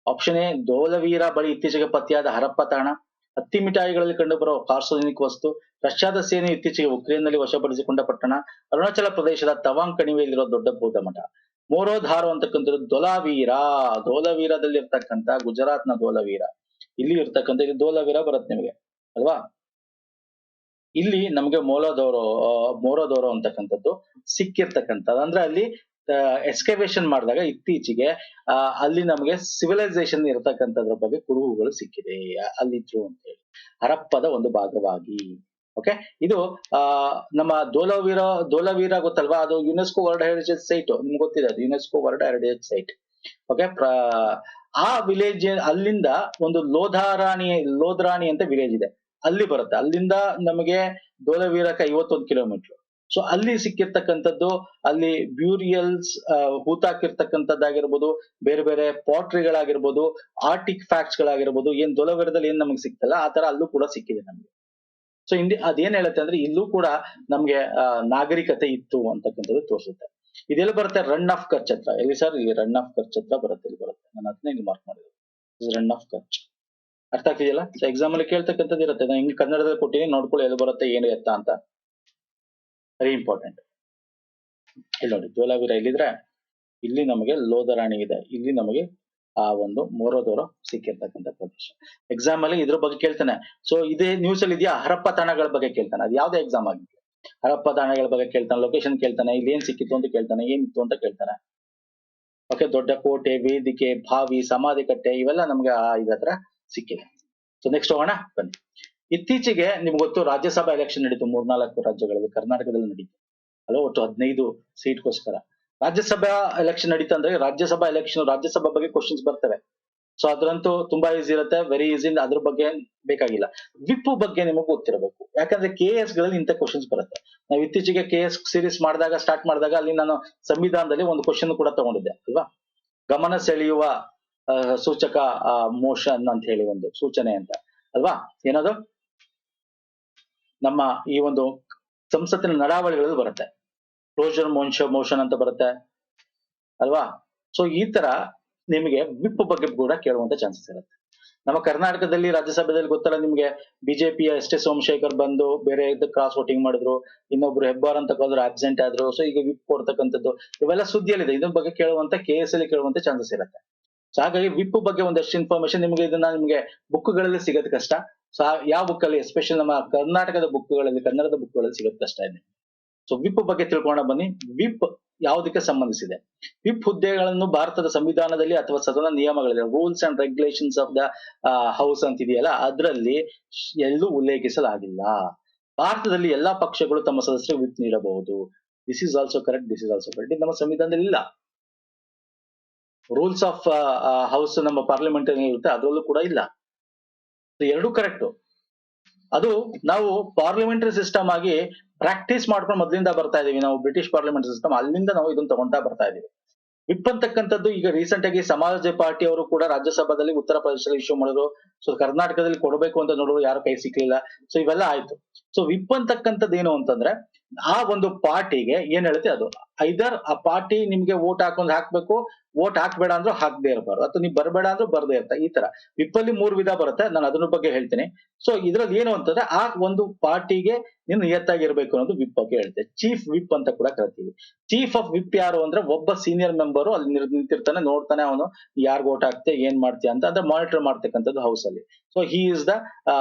ಆಪ್ಷನ್ ಎ, ಧೋಲವೀರ ಬಳಿ ಇತ್ತೀಚೆಗೆ ಪತ್ತೆಯಾದ ಹರಪ್ಪ ತಾಣ. ಹತ್ತಿ ಮಿಠಾಯಿಗಳಲ್ಲಿ ಕಂಡುಬರುವ ಕಾರ್ಸೋನಿಕ್ ವಸ್ತು. ರಷ್ಯಾದ ಸೇನೆ ಇತ್ತೀಚೆಗೆ ಉಕ್ರೇನ್ನಲ್ಲಿ ವಶಪಡಿಸಿಕೊಂಡ ಪಟ್ಟಣ. ಅರುಣಾಚಲ ಪ್ರದೇಶದ ತವಾಂಗ್ ಕಣಿವೆಯಲ್ಲಿರುವ ದೊಡ್ಡ ಬೌದ್ಧ ಮಠ. ಮೋರೋಧಾರೋ ಅಂತಕ್ಕಂಥದ್ದು ಧೋಲವೀರದಲ್ಲಿ ಇರ್ತಕ್ಕಂಥ, ಗುಜರಾತ್ ನ ಧೋಲವೀರ, ಇಲ್ಲಿ ಇರ್ತಕ್ಕಂಥ, ಇದು ಧೋಲವೀರ ಬರುತ್ತೆ ನಿಮಗೆ ಅಲ್ವಾ. ಇಲ್ಲಿ ನಮಗೆ ಮೋರೋದೋರೋ ಅಂತಕ್ಕಂಥದ್ದು ಸಿಕ್ಕಿರ್ತಕ್ಕಂಥದ್ದು. ಅಂದ್ರೆ ಅಲ್ಲಿ ಎಕ್ಸ್ಕವೇಷನ್ ಮಾಡಿದಾಗ ಇತ್ತೀಚೆಗೆ ಅಲ್ಲಿ ನಮಗೆ ಸಿವಿಲೈಸೇಷನ್ ಇರತಕ್ಕಂಥದ್ರ ಬಗ್ಗೆ ಕುರುಹುಗಳು ಸಿಕ್ಕಿದೆ ಅಲ್ಲಿದ್ರು ಅಂತ ಹೇಳಿ, ಹರಪ್ಪದ ಒಂದು ಭಾಗವಾಗಿ. ಓಕೆ, ಇದು ನಮ್ಮ ಧೋಲವೀರ ಗೊತ್ತಲ್ವಾ, ಅದು ಯುನೆಸ್ಕೋ ವರ್ಲ್ಡ್ ಹೆರಿಟೇಜ್ ಸೈಟ್, ನಿಮ್ಗೆ ಗೊತ್ತಿದೆ, ಅದು UNESCO world heritage site. Okay, ಆ ವಿಲೇಜ್ ಅಲ್ಲಿಂದ ಒಂದು ಲೋಧರಾಣಿ ಅಂತ ವಿಲೇಜ್ ಇದೆ, ಅಲ್ಲಿ ಬರುತ್ತೆ. ಅಲ್ಲಿಂದ ನಮಗೆ ಧೋಲವೀರಕ್ಕೆ 51 ಕಿಲೋಮೀಟರ್. ಸೊ ಅಲ್ಲಿ ಸಿಕ್ಕಿರ್ತಕ್ಕಂಥದ್ದು, ಅಲ್ಲಿ ಬ್ಯೂರಿಯಲ್ಸ್ ಹೂತಾಕಿರ್ತಕ್ಕಂಥದ್ದಾಗಿರ್ಬೋದು, ಬೇರೆ ಬೇರೆ ಪಾಟ್ರಿಗಳಾಗಿರ್ಬೋದು, ಆರ್ಟಿಕ್ ಫ್ಯಾಕ್ಟ್ಸ್ ಗಳಾಗಿರ್ಬೋದು, ಏನ್ ಧೋಲವೀರದಲ್ಲಿ ಏನ್ ನಮ್ಗೆ ಸಿಕ್ತಲ್ಲ ಆ ತರ ಅಲ್ಲೂ ಕೂಡ ಸಿಕ್ಕಿದೆ ನಮ್ಗೆ. ಸೊ ಅದೇನ್ ಹೇಳುತ್ತೆ ಅಂದ್ರೆ ಇಲ್ಲೂ ಕೂಡ ನಮ್ಗೆ ನಾಗರಿಕತೆ ಇತ್ತು ಅಂತಕ್ಕಂಥದ್ದು ತೋರಿಸುತ್ತೆ. ಇದೆಲ್ಲ ಬರುತ್ತೆ, ರನ್ ಆಫ್ ಕಚ್ ಹತ್ರ. ಎಲ್ಲಿ ಸರ್? ಇಲ್ಲಿ ರನ್ ಆಫ್ ಕಚ್ ಹತ್ರ ಬರುತ್ತೆ, ಇಲ್ಲಿ ಬರುತ್ತೆ. ನಾನು ಅದನ್ನ ಇಲ್ಲಿ ಮಾರ್ಕ್ ಮಾಡಿದ್ದೀನಿ, ರನ್ ಆಫ್ ಕಚ್. ಅರ್ಥ ಆಗ್ತಿದೆಯಲ್ಲ? ಸೊ ಎಕ್ಸಾಮ್ ಅಲ್ಲಿ ಕೇಳ್ತಕ್ಕಂಥದ್ದು ಇರುತ್ತೆ, ನಾನು ಹಿಂಗ್ ಕನ್ನಡದಲ್ಲಿ ಕೊಟ್ಟಿನಿ, ನೋಡ್ಕೊಳ್ಳಿ ಎಲ್ಲಿ ಬರುತ್ತೆ, ಏನು ಎತ್ತ ಅಂತ. Very important. ಇಲ್ಲಿ ನೋಡಿ, ಧೋಲವೀರ ಇಲ್ಲಿದ್ರೆ, ಇಲ್ಲಿ ನಮಗೆ ಲೋಧರಾಣಿ ಇದೆ, ಇಲ್ಲಿ ನಮಗೆ ಆ ಒಂದು ಮೋರೋದೋರೋ ಸಿಕ್ಕಿರ್ತಕ್ಕಂಥ ಪ್ರದೇಶ. ಎಕ್ಸಾಮ್ ಅಲ್ಲಿ ಇದ್ರ ಬಗ್ಗೆ ಕೇಳ್ತಾನೆ. ಸೊ ಇದೇ ನ್ಯೂಸ್ ಅಲ್ಲಿ ಇದೆಯಾ, ಹರಪ್ಪ ತಾಣಗಳ ಬಗ್ಗೆ ಕೇಳ್ತಾನೆ. ಅದು ಯಾವ್ದೇ ಎಕ್ಸಾಮ್ ಆಗಿದೆ, ಹರಪ್ಪ ತಾಣಗಳ ಬಗ್ಗೆ ಕೇಳ್ತಾನೆ, ಲೊಕೇಶನ್ ಕೇಳ್ತಾನೆ, ಇಲ್ಲಿ ಏನ್ ಸಿಕ್ಕಿತ್ತು ಅಂತ ಕೇಳ್ತಾನೆ, ಏನಿತ್ತು ಅಂತ ಕೇಳ್ತಾನೆ. ಓಕೆ, ದೊಡ್ಡ ಕೋಟೆ, ವೇದಿಕೆ, ಬಾವಿ, ಸಮಾಧಿ ಕಟ್ಟೆ, ಇವೆಲ್ಲ ನಮ್ಗೆ ಇದತ್ರ ಸಿಕ್ಕಿದೆ. ಸೊ ನೆಕ್ಸ್ಟ್ ಹೋಗೋಣ ಬನ್ನಿ. ಇತ್ತೀಚೆಗೆ ನಿಮ್ಗೆ ಗೊತ್ತು, ರಾಜ್ಯಸಭಾ ಎಲೆಕ್ಷನ್ ನಡೀತು 3-4 ರಾಜ್ಯಗಳಲ್ಲಿ, ಕರ್ನಾಟಕದಲ್ಲಿ ನಡೀತು ಅಲ್ಲ, ಒಟ್ಟು 15 ಸೀಟ್ಗೋಸ್ಕರ ರಾಜ್ಯಸಭಾ ಎಲೆಕ್ಷನ್ ನಡೀತಾ. ಅಂದ್ರೆ ರಾಜ್ಯಸಭಾ ಬಗ್ಗೆ ಕ್ವಶನ್ಸ್ ಬರ್ತವೆ. ಸೊ ಅದ್ರಂತೂ ತುಂಬಾ ಈಸಿ ಇರುತ್ತೆ, ವೆರಿ ಈಸಿ, ಅದ್ರ ಬಗ್ಗೆ ಬೇಕಾಗಿಲ್ಲ. ವಿಪ್ ಬಗ್ಗೆ ನಿಮಗೆ ಗೊತ್ತಿರಬೇಕು, ಯಾಕಂದ್ರೆ KS ಗಳಲ್ಲಿ ಇಂಥ ಕ್ವಶನ್ಸ್ ಬರುತ್ತೆ. ನಾವು ಇತ್ತೀಚೆಗೆ KS ಸೀರೀಸ್ ಸ್ಟಾರ್ಟ್ ಮಾಡಿದಾಗ ಅಲ್ಲಿ ನಾನು ಸಂವಿಧಾನದಲ್ಲಿ ಒಂದು ಕ್ವಶನ್ ಕೂಡ ತಗೊಂಡಿದ್ದೆ ಅಲ್ವಾ, ಗಮನ ಸೆಳೆಯುವ ಸೂಚಕ ಮೋಷನ್ ಅಂತ ಹೇಳಿ ಒಂದು ಸೂಚನೆ ಅಂತ ಅಲ್ವಾ, ಏನದು ನಮ್ಮ ಈ ಒಂದು ಸಂಸತ್ತಿನ ನಡಾವಳಿಗಳಲ್ಲಿ ಬರುತ್ತೆ, ಕ್ಲೋಜರ್ ಮೋಷನ್ ಅಂತ ಬರುತ್ತೆ ಅಲ್ವಾ. ಸೊ ಈ ತರ ನಿಮಗೆ ವಿಪ್ ಬಗ್ಗೆ ಕೂಡ ಕೇಳುವಂತ ಚಾನ್ಸಸ್ ಇರುತ್ತೆ. ನಮ್ಮ ಕರ್ನಾಟಕದಲ್ಲಿ ರಾಜ್ಯಸಭೆಯಲ್ಲಿ ಗೊತ್ತಲ್ಲ ನಿಮ್ಗೆ, ಬಿಜೆಪಿಯ ST ಸೋಮಶೇಖರ್ ಬಂದು ಬೇರೆ ಕ್ರಾಸ್ ವೋಟಿಂಗ್ ಮಾಡಿದ್ರು, ಇನ್ನೊಬ್ರು ಹೆಬ್ಬಾರ್ ಅಂತ ಹೋದ್ರು ಆಬ್ಸೆಂಟ್ ಆದ್ರು. ಸೊ ಈಗ ವಿಪ್ ಕೊಡ್ತಕ್ಕಂಥದ್ದು ಇವೆಲ್ಲ ಸುದ್ದಿಯಲ್ಲಿದೆ, ಇದ್ರ ಬಗ್ಗೆ ಕೇಳುವಂತ KS ಅಲ್ಲಿ ಕೇಳುವಂತ ಚಾನ್ಸಸ್ ಇರುತ್ತೆ. ಸೊ ಹಾಗಾಗಿ ವಿಪ್ ಬಗ್ಗೆ ಒಂದಷ್ಟು ಇನ್ಫಾರ್ಮೇಶನ್ ನಿಮ್ಗೆ ನಿಮ್ಗೆ ಬುಕ್ಗಳಲ್ಲಿ ಸಿಗೋದು ಕಷ್ಟ. ಸೊ ಯಾವ ಬುಕ್ ಅಲ್ಲಿ, ಎಸ್ಪೆಷಲಿ ನಮ್ಮ ಕರ್ನಾಟಕದ ಬುಕ್ಗಳಲ್ಲಿ, ಕನ್ನಡದ ಬುಕ್ಗಳಲ್ಲಿ ಸಿಗೋದು ಕಷ್ಟ ಇದೆ. ಸೊ ವಿಪ್ ಬಗ್ಗೆ ತಿಳ್ಕೊಂಡ ಬನ್ನಿ. ವಿಪ್ ಯಾವುದಕ್ಕೆ ಸಂಬಂಧಿಸಿದೆ? ವಿಪ್ ಹುದ್ದೆಗಳನ್ನು ಭಾರತದ ಸಂವಿಧಾನದಲ್ಲಿ ಅಥವಾ ಸದನ ನಿಯಮಗಳಲ್ಲಿ, rules and regulations of the house ಅಂತ ಇದೆಯಲ್ಲ, ಅದರಲ್ಲಿ ಎಲ್ಲೂ ಉಲ್ಲೇಖಿಸಲಾಗಿಲ್ಲ. ಭಾರತದಲ್ಲಿ ಎಲ್ಲಾ ಪಕ್ಷಗಳು ತಮ್ಮ ಸದಸ್ಯರಿಗೆ ವಿಪ್ ನೀಡಬಹುದು. This is also correct, this is also correct. ಇದು ನಮ್ಮ ಸಂವಿಧಾನದಲ್ಲಿ ಇಲ್ಲ. ರೂಲ್ಸ್ ಆಫ್ ಹೌಸ್ ನಮ್ಮ ಪಾರ್ಲಿಮೆಂಟ್ ಇರುತ್ತೆ, ಅದರಲ್ಲೂ ಕೂಡ ಇಲ್ಲ. ಎರಡೂ ಕರೆಕ್ಟ್. ಅದು ನಾವು ಪಾರ್ಲಿಮೆಂಟರಿ ಸಿಸ್ಟಮ್ ಆಗಿ ಪ್ರಾಕ್ಟೀಸ್ ಮಾಡ್ಕೊಂಡು ಮೊದಲಿಂದ ಬರ್ತಾ ಇದೀವಿ. ನಾವು ಬ್ರಿಟಿಷ್ ಪಾರ್ಲಿಮೆಂಟ್ ಸಿಸ್ಟಮ್, ಅಲ್ಲಿಂದ ನಾವು ಇದನ್ನ ತಗೊಂತಾ ಬರ್ತಾ ಇದೀವಿ. ವಿಪ್ ಅಂತಕ್ಕಂಥದ್ದು ಈಗ ರೀಸೆಂಟ್ ಆಗಿ ಸಮಾಜವಾದಿ ಪಾರ್ಟಿ ಅವರು ಕೂಡ ರಾಜ್ಯಸಭಾದಲ್ಲಿ ಉತ್ತರ ಪ್ರದೇಶದಲ್ಲಿ ಇಶ್ಯೂ ಮಾಡಿದ್ರು. ಸೊ ಕರ್ನಾಟಕದಲ್ಲಿ ಕೊಡಬೇಕು ಅಂತ ನೋಡಿದ್ರು, ಯಾರು ಕೈ ಸಿಕ್ಲಿಲ್ಲ. ಸೊ ಇವೆಲ್ಲ ಆಯ್ತು. ಸೊ ವಿಪ್ ಅಂತಕ್ಕಂಥದ್ದು ಏನು ಅಂತಂದ್ರೆ, ಆ ಒಂದು ಪಾರ್ಟಿಗೆ ಏನ್ ಹೇಳುತ್ತೆ ಅದು, ಐದರ್ ಆ ಪಾರ್ಟಿ ನಿಮ್ಗೆ ವೋಟ್ ಹಾಕ್ಬೇಕು, ವೋಟ್ ಹಾಕ್ಬೇಡ ಅಂದ್ರೂ ಹಾಕದೇ ಇರಬಾರ್ದು, ಅಥವಾ ನೀವು ಬರಬೇಡ ಅಂದ್ರೂ ಬರ್ದೇ ಇರ್ತಾ. ಈ ತರ ವಿಪ್ ಅಲ್ಲಿ 3 ವಿಧ ಬರುತ್ತೆ, ನಾನು ಅದ್ರ ಬಗ್ಗೆ ಹೇಳ್ತೀನಿ. ಸೊ ಇದ್ರಲ್ಲಿ ಏನು ಅಂತಂದ್ರೆ, ಆ ಒಂದು ಪಾರ್ಟಿಗೆ ನೀನು ನಿಯತ್ತಾಗಿರ್ಬೇಕು ಅನ್ನೋದು ವಿಪ್ ಬಗ್ಗೆ ಹೇಳ್ತೇವೆ. ಚೀಫ್ ವಿಪ್ ಅಂತ ಕೂಡ ಕರಿತೀವಿ. ಚೀಫ್ ಆಫ್ ವಿಪ್ ಯಾರು ಅಂದ್ರೆ, ಒಬ್ಬ ಸೀನಿಯರ್ ಮೆಂಬರು ಅಲ್ಲಿ ನಿಂತಿರ್ತಾನೆ, ನೋಡ್ತಾನೆ ಅವನು ಯಾರ್ಗ್ ವೋಟ್ ಹಾಕ್ತೆ, ಏನ್ ಮಾಡ್ತೀಯ ಅಂತ ಅಂದ್ರೆ ಮಾನಿಟರ್ ಮಾಡ್ತಕ್ಕಂಥದ್ದು ಹೌಸ್ ಅಲ್ಲಿ. So he is the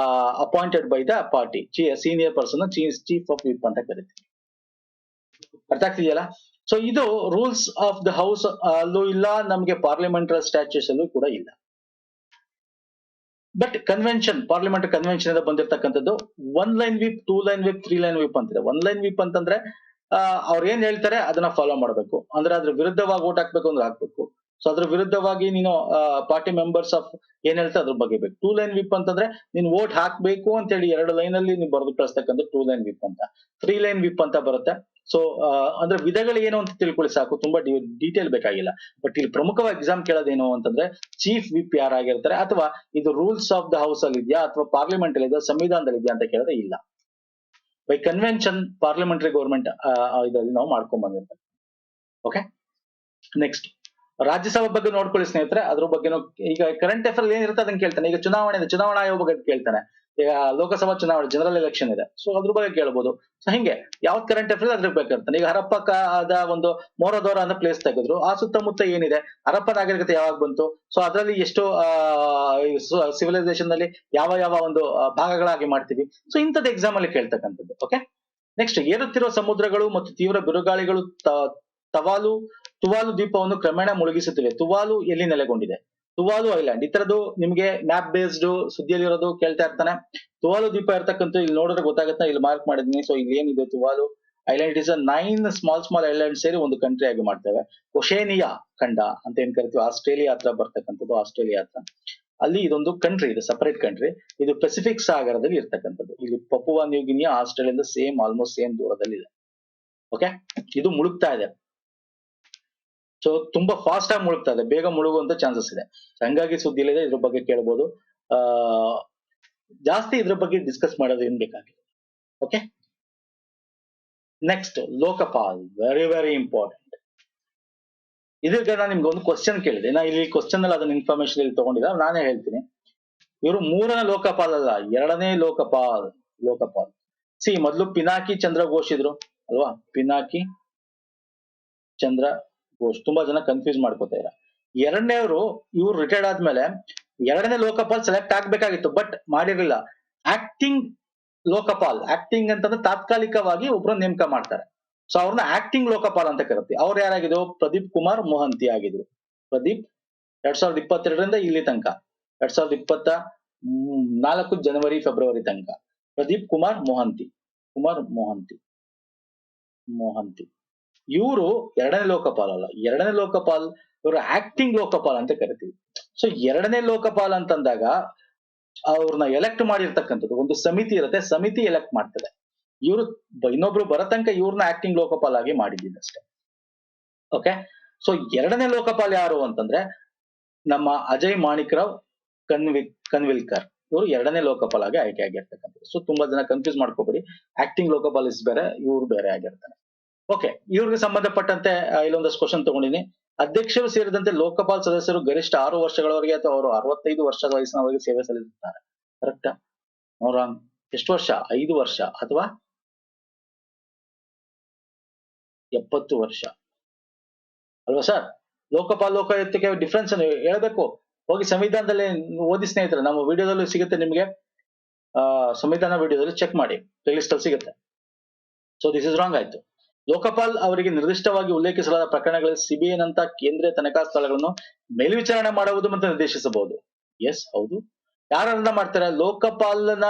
appointed by the party, senior person chief of whip ಅಂತ ಕರಿತೀವಿ. ಅರ್ಥ ಆಗ್ತಿದೆಯಲ್ಲ? ಸೊ ಇದು ರೂಲ್ಸ್ ಆಫ್ ದ ಹೌಸ್ ಅಲ್ಲೂ ಇಲ್ಲ, ನಮ್ಗೆ ಪಾರ್ಲಿಮೆಂಟರಿ ಸ್ಟ್ಯಾಚ್ಯೂಸ್ ಅಲ್ಲೂ ಕೂಡ ಇಲ್ಲ. ಬಟ್ ಕನ್ವೆನ್ಷನ್, ಪಾರ್ಲಿಮೆಂಟರಿ ಕನ್ವೆನ್ಷನ್ ಇಂದ ಬಂದಿರತಕ್ಕಂಥದ್ದು 1 line whip, 2 line whip, 3 line whip ಅಂತಿದೆ. 1 ಲೈನ್ ವಿಪ್ ಅಂತಂದ್ರೆ ಅವ್ರು ಏನ್ ಹೇಳ್ತಾರೆ ಅದನ್ನ ಫಾಲೋ ಮಾಡ್ಬೇಕು. ಅಂದ್ರೆ ಅದ್ರ ವಿರುದ್ಧವಾಗಿ ಓಟ್ ಹಾಕ್ಬೇಕು ಅಂದ್ರೆ ಹಾಕ್ಬೇಕು. ಸೊ ಅದ್ರ ವಿರುದ್ಧವಾಗಿ ನೀನು ಪಾರ್ಟಿ ಮೆಂಬರ್ಸ್ ಆಫ್ ಏನ್ ಹೇಳ್ತಾರೆ ಅದ್ರ ಬಗ್ಗೆ ಬೇಕು. 2 ಲೈನ್ ವಿಪ್ ಅಂತಂದ್ರೆ ನೀನ್ ವೋಟ್ ಹಾಕ್ಬೇಕು ಅಂತ ಹೇಳಿ 2 ಲೈನ್ ಅಲ್ಲಿ ನೀವು ಬರೆದು ಕಳಿಸ್ತಕ್ಕಂಥ 2 ಲೈನ್ ವಿಪ್ ಅಂತ. 3 ಲೈನ್ ವಿಪ್ ಅಂತ ಬರುತ್ತೆ. ಸೊ ಅಂದ್ರೆ ವಿಧಗಳು ಏನು ಅಂತ ತಿಳ್ಕೊಳ್ಳಿ ಸಾಕು, ತುಂಬಾ ಡೀಟೇಲ್ ಬೇಕಾಗಿಲ್ಲ. ಬಟ್ ಇಲ್ಲಿ ಪ್ರಮುಖವಾಗಿ ಎಕ್ಸಾಮ್ ಕೇಳೋದೇನು ಅಂತಂದ್ರೆ ಚೀಫ್ ವಿಪ್ ಯಾರಾಗಿರ್ತಾರೆ, ಅಥವಾ ಇದು ರೂಲ್ಸ್ ಆಫ್ ದ ಹೌಸ್ ಅಲ್ಲಿ ಇದೆಯಾ ಅಥವಾ ಪಾರ್ಲಿಮೆಂಟ್ ಅಲ್ಲಿ ಇದೆಯಾ ಸಂವಿಧಾನದಲ್ಲಿ ಇದೆಯಾ ಅಂತ ಕೇಳಿದ್ರೆ ಇಲ್ಲ. ಬೈ ಕನ್ವೆನ್ಷನ್ ಪಾರ್ಲಿಮೆಂಟರಿ ಗೌರ್ಮೆಂಟ್ ಇದರಲ್ಲಿ ನಾವು ಮಾಡ್ಕೊಂಡ್ ಬಂದಿರ್ತೇವೆ. ಓಕೆ, ನೆಕ್ಸ್ಟ್ ರಾಜ್ಯಸಭಾ ಬಗ್ಗೆ ನೋಡ್ಕೊಳ್ಳಿ ಸ್ನೇಹಿತರೆ. ಅದ್ರ ಬಗ್ಗೆ ಈಗ ಕರೆಂಟ್ ಅಫೇರ್ ಏನಿರುತ್ತೆ ಅದನ್ನ ಕೇಳ್ತಾನೆ. ಈಗ ಚುನಾವಣಾ ಆಯೋಗ ಬಗ್ಗೆ ಕೇಳ್ತಾನೆ. ಈಗ ಲೋಕಸಭಾ ಚುನಾವಣೆ ಜನರಲ್ ಎಲೆಕ್ಷನ್ ಇದೆ, ಸೊ ಅದ್ರ ಬಗ್ಗೆ ಕೇಳ್ಬೋದು. ಸೊ ಹಿಂಗೆ ಯಾವ್ದು ಕರೆಂಟ್ ಅಫೇರ್ ಅದ್ರ ಬೇಕಾಗ್ತಾನೆ. ಈಗ ಹರಪ್ಪದ ಒಂದು ಮೋರದೋರ ಅನ್ನೋ ಪ್ಲೇಸ್ ತೆಗೆದ್ರು, ಆ ಸುತ್ತಮುತ್ತ ಏನಿದೆ, ಹರಪ್ಪ ನಾಗರಿಕತೆ ಯಾವಾಗ ಬಂತು, ಸೊ ಅದರಲ್ಲಿ ಎಷ್ಟು ಸಿವಿಲೈಸೇಷನ್ ನಲ್ಲಿ ಯಾವ ಯಾವ ಒಂದು ಭಾಗಗಳಾಗಿ ಮಾಡ್ತೀವಿ, ಸೊ ಇಂಥದ್ದು ಎಕ್ಸಾಮ್ ಅಲ್ಲಿ ಕೇಳ್ತಕ್ಕಂಥದ್ದು. ಓಕೆ, ನೆಕ್ಸ್ಟ್ ಏರುತ್ತಿರುವ ಸಮುದ್ರಗಳು ಮತ್ತು ತೀವ್ರ ಬಿರುಗಾಳಿಗಳು ತುವಾಲು ದ್ವೀಪವನ್ನು ಕ್ರಮೇಣ ಮುಳುಗಿಸುತ್ತಿವೆ. ತುವಾಲು ಎಲ್ಲಿ ನೆಲೆಗೊಂಡಿದೆ? ತುವಾಲು ಐಲ್ಯಾಂಡ್. ಈ ತರದ್ದು ನಿಮ್ಗೆ ಮ್ಯಾಪ್ ಬೇಸ್ಡ್ ಸುದ್ದಿಯಲ್ಲಿರೋದು ಕೇಳ್ತಾ ಇರ್ತಾನೆ. ತುವಾಲು ದ್ವೀಪ ಇರ್ತಕ್ಕಂಥ ಇಲ್ಲಿ ನೋಡಿದ್ರೆ ಗೊತ್ತಾಗುತ್ತೆ, ಇಲ್ಲಿ ಮಾರ್ಕ್ ಮಾಡಿದೀನಿ. ಸೊ ಇಲ್ಲಿ ಏನಿದೆ Tuvalu island, it is 9 small island ಸೇರಿ ಒಂದು ಕಂಟ್ರಿ ಆಗಿ ಮಾಡ್ತೇವೆ. ಒಶೇನಿಯಾ ಖಂಡ ಅಂತ ಏನ್ ಕರಿತೀವಿ, ಆಸ್ಟ್ರೇಲಿಯಾ ಹತ್ರ ಬರ್ತಕ್ಕಂಥದ್ದು. ಆಸ್ಟ್ರೇಲಿಯಾ ಹತ್ರ ಅಲ್ಲಿ ಇದೊಂದು ಕಂಟ್ರಿ ಇದೆ, ಸಪರೇಟ್ ಕಂಟ್ರಿ. ಇದು ಪೆಸಿಫಿಕ್ ಸಾಗರದಲ್ಲಿ ಇರ್ತಕ್ಕಂಥದ್ದು. ಇಲ್ಲಿ ಪಪುವಾ ನ್ಯೂ ಗಿನಿಯಾ ಆಸ್ಟ್ರೇಲಿಯಾದಿಂದ ಆಲ್ಮೋಸ್ಟ್ ಸೇಮ್ ದೂರದಲ್ಲಿ ಇದೆ. ಓಕೆ, ಇದು ಮುಳುಗ್ತಾ ಇದೆ. ಸೊ ತುಂಬಾ ಫಾಸ್ಟ್ ಆಗಿ ಮುಳುಗ್ತಾ ಇದೆ, ಬೇಗ ಮುಳುಗುವಂತ ಚಾನ್ಸಸ್ ಇದೆ. ಹಂಗಾಗಿ ಸುದ್ದಿ ಇದೆ, ಇದ್ರ ಬಗ್ಗೆ ಕೇಳ್ಬೋದು. ಜಾಸ್ತಿ ಇದ್ರ ಬಗ್ಗೆ ಡಿಸ್ಕಸ್ ಮಾಡೋದು ಏನ್ ಬೇಕಾಗಿಲ್ಲ. Okay, next Lokpal, very very important. ಇದ್ರಿಗೆ ನಾನು ನಿಮ್ಗೆ ಒಂದು ಕ್ವಶನ್ ಕೇಳಿದೆ. ನಾ ಇಲ್ಲಿ ಕ್ವಶನ್ ಅಲ್ಲಿ ಅದನ್ನ ಇನ್ಫಾರ್ಮೇಶನ್ ಇಲ್ಲಿ ತಗೊಂಡಿದ್ದ, ನಾನೇ ಹೇಳ್ತೀನಿ. ಇವರು 3ನೇ ಲೋಕಪಾಲ್ ಅಲ್ಲ, 2ನೇ ಲೋಕಪಾಲ್. ಮೊದಲು ಪಿನಾಕಿ ಚಂದ್ರ ಘೋಷ್ ಇದ್ರು ಅಲ್ವಾ, ಪಿನಾಕಿ ಚಂದ್ರ ಘೋಷ್. ತುಂಬಾ ಜನ ಕನ್ಫ್ಯೂಸ್ ಮಾಡ್ಕೋತಾ. 2ನೇವರು ಇವ್ರು ರಿಟೈರ್ಡ್ ಆದ್ಮೇಲೆ 2ನೇ ಲೋಕಪಾಲ್ ಸೆಲೆಕ್ಟ್ ಆಗ್ಬೇಕಾಗಿತ್ತು, ಬಟ್ ಮಾಡಿರ್ಲಿಲ್ಲ. ಆಕ್ಟಿಂಗ್ ಲೋಕಪಾಲ್, ಆಕ್ಟಿಂಗ್ ಅಂತಂದ್ರೆ ತಾತ್ಕಾಲಿಕವಾಗಿ ಒಬ್ರು ನೇಮಕ ಮಾಡ್ತಾರೆ. ಸೊ ಅವ್ರನ್ನ ಆಕ್ಟಿಂಗ್ ಲೋಕಪಾಲ್ ಅಂತ ಕರಿತೀವಿ. ಅವ್ರು ಯಾರಾಗಿದ್ರು? ಪ್ರದೀಪ್ ಕುಮಾರ್ ಮೊಹಂತಿ ಆಗಿದ್ರು. ಪ್ರದೀಪ್ 2022ರಿಂದ ಇಲ್ಲಿ ತನಕ 2024 ಜನವರಿ ಫೆಬ್ರವರಿ ತನಕ ಪ್ರದೀಪ್ ಕುಮಾರ್ ಮೊಹಂತಿ. ಇವರು 2ನೇ ಲೋಕಪಾಲ್ ಅಲ್ಲ, 2ನೇ ಲೋಕಪಾಲ್. ಇವರು ಆಕ್ಟಿಂಗ್ ಲೋಕಪಾಲ್ ಅಂತ ಕರಿತೀವಿ. ಸೊ 2ನೇ ಲೋಕಪಾಲ್ ಅಂತಂದಾಗ ಅವ್ರನ್ನ ಎಲೆಕ್ಟ್ ಮಾಡಿರ್ತಕ್ಕಂಥದ್ದು ಒಂದು ಸಮಿತಿ ಇರುತ್ತೆ, ಸಮಿತಿ ಎಲೆಕ್ಟ್ ಮಾಡ್ತದೆ. ಇವರು ಇನ್ನೊಬ್ರು ಬರೋ ತನಕ ಇವ್ರನ್ನ ಆಕ್ಟಿಂಗ್ ಲೋಕಪಾಲ್ ಆಗಿ ಮಾಡಿದ್ದೀನಷ್ಟೇ. ಓಕೆ, ಸೊ 2ನೇ ಲೋಕಪಾಲ್ ಯಾರು ಅಂತಂದ್ರೆ ನಮ್ಮ ಅಜಯ್ ಮಾಣಿಕ್ರಾವ್ ಕನ್ವಿಲ್ಕರ್. ಇವರು 2ನೇ ಲೋಕಪಾಲ್ ಆಗಿ ಆಯ್ಕೆ ಆಗಿರ್ತಕ್ಕಂಥದ್ದು. ಸೊ ತುಂಬಾ ಜನ ಕನ್ಫ್ಯೂಸ್ ಮಾಡ್ಕೋಬೇಡಿ, ಆಕ್ಟಿಂಗ್ ಲೋಕಪಾಲಿಸ್ ಬೇರೆ, ಇವ್ರು ಬೇರೆ ಆಗಿರ್ತಾರೆ. ಓಕೆ, ಇವ್ರಿಗೆ ಸಂಬಂಧಪಟ್ಟಂತೆ ಇಲ್ಲೊಂದಷ್ಟು ಕ್ವಶನ್ ತಗೊಂಡಿನಿ. ಅಧ್ಯಕ್ಷರು ಸೇರಿದಂತೆ ಲೋಕಪಾಲ್ ಸದಸ್ಯರು ಗರಿಷ್ಠ 6 ವರ್ಷಗಳವರೆಗೆ ಅಥವಾ ಅವರು 65 ವರ್ಷದ ವಯಸ್ಸಿನವರೆಗೆ ಸೇವೆ ಸಲ್ಲಿಸುತ್ತಾರೆ. ಕರೆಕ್ಟಾ? ರಾಂಗ್. ಎಷ್ಟು ವರ್ಷ? 5 ವರ್ಷ ಅಥವಾ 70 ವರ್ಷ ಅಲ್ವಾ ಸರ್? ಲೋಕಪಾಲ್ ಲೋಕಾಯುಕ್ತಕ್ಕೆ ಡಿಫ್ರೆನ್ಸ್ ಹೇಳ್ಬೇಕು. ಹೋಗಿ ಸಂವಿಧಾನದಲ್ಲಿ ಓದಿ ಸ್ನೇಹಿತರೆ, ನಮ್ಮ ವಿಡಿಯೋದಲ್ಲೂ ಸಿಗುತ್ತೆ ನಿಮ್ಗೆ. ಸಂವಿಧಾನ ವಿಡಿಯೋದಲ್ಲಿ ಚೆಕ್ ಮಾಡಿ, ಪ್ಲೇಲಿಸ್ಟ್ ಅಲ್ಲಿ ಸಿಗುತ್ತೆ. ಸೊ ದಿಸ್ ಇಸ್ ರಾಂಗ್ ಆಯ್ತು. ಲೋಕಪಾಲ್ ಅವರಿಗೆ ನಿರ್ದಿಷ್ಟವಾಗಿ ಉಲ್ಲೇಖಿಸಲಾದ ಪ್ರಕರಣಗಳಲ್ಲಿ ಸಿಬಿಐ ನಂತ ಕೇಂದ್ರೀಯ ತನಿಖಾ ಸ್ಥಳಗಳನ್ನು ಮೇಲ್ವಿಚಾರಣೆ ಮಾಡುವುದು ಮತ್ತು ನಿರ್ದೇಶಿಸಬಹುದು. ಎಸ್, ಹೌದು. ಯಾರನ್ನ ಮಾಡ್ತಾರೆ? ಲೋಕಪಾಲನ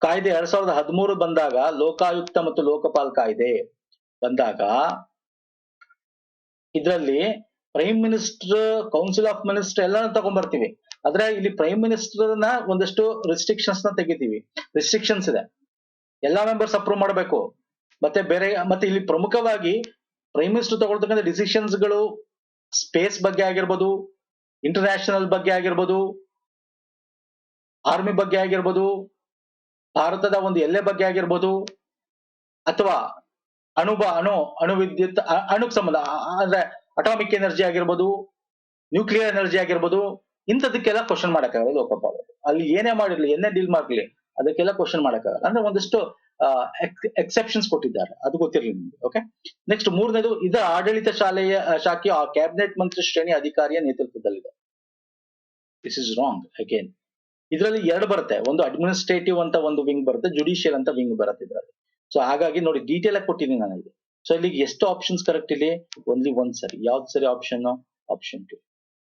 ಕಾಯ್ದೆ 2013 ಬಂದಾಗ, ಲೋಕಾಯುಕ್ತ ಮತ್ತು ಲೋಕಪಾಲ್ ಕಾಯ್ದೆ ಬಂದಾಗ ಇದರಲ್ಲಿ prime minister, council of minister ಎಲ್ಲಾನು ತಗೊಂಡ್ಬರ್ತೀವಿ. ಆದ್ರೆ ಇಲ್ಲಿ ಪ್ರೈಮ್ ಮಿನಿಸ್ಟರ್ ನ ಒಂದಷ್ಟು ರಿಸ್ಟ್ರಿಕ್ಷನ್ಸ್ ನ ತೆಗಿತೀವಿ. ರಿಸ್ಟ್ರಿಕ್ಷನ್ಸ್ ಇದೆ, ಎಲ್ಲಾ ಮೆಂಬರ್ಸ್ ಅಪ್ರೂವ್ ಮಾಡಬೇಕು. ಮತ್ತೆ ಇಲ್ಲಿ ಪ್ರಮುಖವಾಗಿ ಪ್ರೈಮ್ ಮಿನಿಸ್ಟರ್ ತಗೊಳ್ತಕ್ಕಂಥ ಡಿಸಿಷನ್ಸ್ ಗಳು ಸ್ಪೇಸ್ ಬಗ್ಗೆ ಆಗಿರ್ಬೋದು, ಇಂಟರ್ನ್ಯಾಷನಲ್ ಬಗ್ಗೆ ಆಗಿರ್ಬೋದು, ಆರ್ಮಿ ಬಗ್ಗೆ ಆಗಿರ್ಬೋದು, ಭಾರತದ ಒಂದು ಎಲ್ಲೆ ಬಗ್ಗೆ ಆಗಿರ್ಬೋದು, ಅಥವಾ ಅಣು ವಿದ್ಯುತ್, ಅಣುಕ್ ಸಂಬಂಧ ಅಂದ್ರೆ ಅಟಾಮಿಕ್ ಎನರ್ಜಿ ಆಗಿರ್ಬೋದು, ನ್ಯೂಕ್ಲಿಯರ್ ಎನರ್ಜಿ ಆಗಿರ್ಬೋದು, ಇಂಥದಕ್ಕೆಲ್ಲ ಕ್ವಶನ್ ಮಾಡಕ್ಕಾಗಲ್ಲ ಲೋಕಪಾಲ್. ಅಲ್ಲಿ ಏನೇ ಮಾಡಿರ್ಲಿ, ಏನೇ ಡೀಲ್ ಮಾಡ್ಲಿ, ಅದಕ್ಕೆಲ್ಲ ಕ್ವಶನ್ ಮಾಡಕ್ಕಾಗಲ್ಲ. ಅಂದ್ರೆ ಒಂದಷ್ಟು ಎಕ್ಸೆಪ್ಷನ್ಸ್ ಕೊಟ್ಟಿದ್ದಾರೆ, ಅದು ಗೊತ್ತಿರಲಿ ನಿಮ್ಗೆ. ಓಕೆ, ನೆಕ್ಸ್ಟ್ 3ನೇದು, ಇದರ ಆಡಳಿತ ಶಾಖೆಯ ಕ್ಯಾಬಿನೆಟ್ ಮಂತ್ರಿ ಶ್ರೇಣಿ ಅಧಿಕಾರಿಯ ನೇತೃತ್ವದಲ್ಲಿದೆ. This is wrong again. ಇದರಲ್ಲಿ 2 ಬರುತ್ತೆ, ಒಂದು ಅಡ್ಮಿನಿಸ್ಟ್ರೇಟಿವ್ ಅಂತ ಒಂದು ವಿಂಗ್ ಬರುತ್ತೆ, ಜುಡಿಷಿಯಲ್ ಅಂತ ವಿಂಗ್ ಬರುತ್ತೆ ಇದರಲ್ಲಿ. ಸೊ ಹಾಗಾಗಿ ನೋಡಿ, ಡೀಟೇಲ್ ಆಗಿ ಕೊಟ್ಟಿದ್ದೀನಿ ನಾನು ಇಲ್ಲಿ. ಸೊ ಇಲ್ಲಿಗೆ ಎಷ್ಟು ಆಪ್ಷನ್ಸ್ ಕರೆಕ್ಟ್? ಇಲ್ಲಿ ಓನ್ಲಿ 1 ಸರಿ. ಯಾವ್ದು ಸರಿ? ಆಪ್ಷನ್ 2.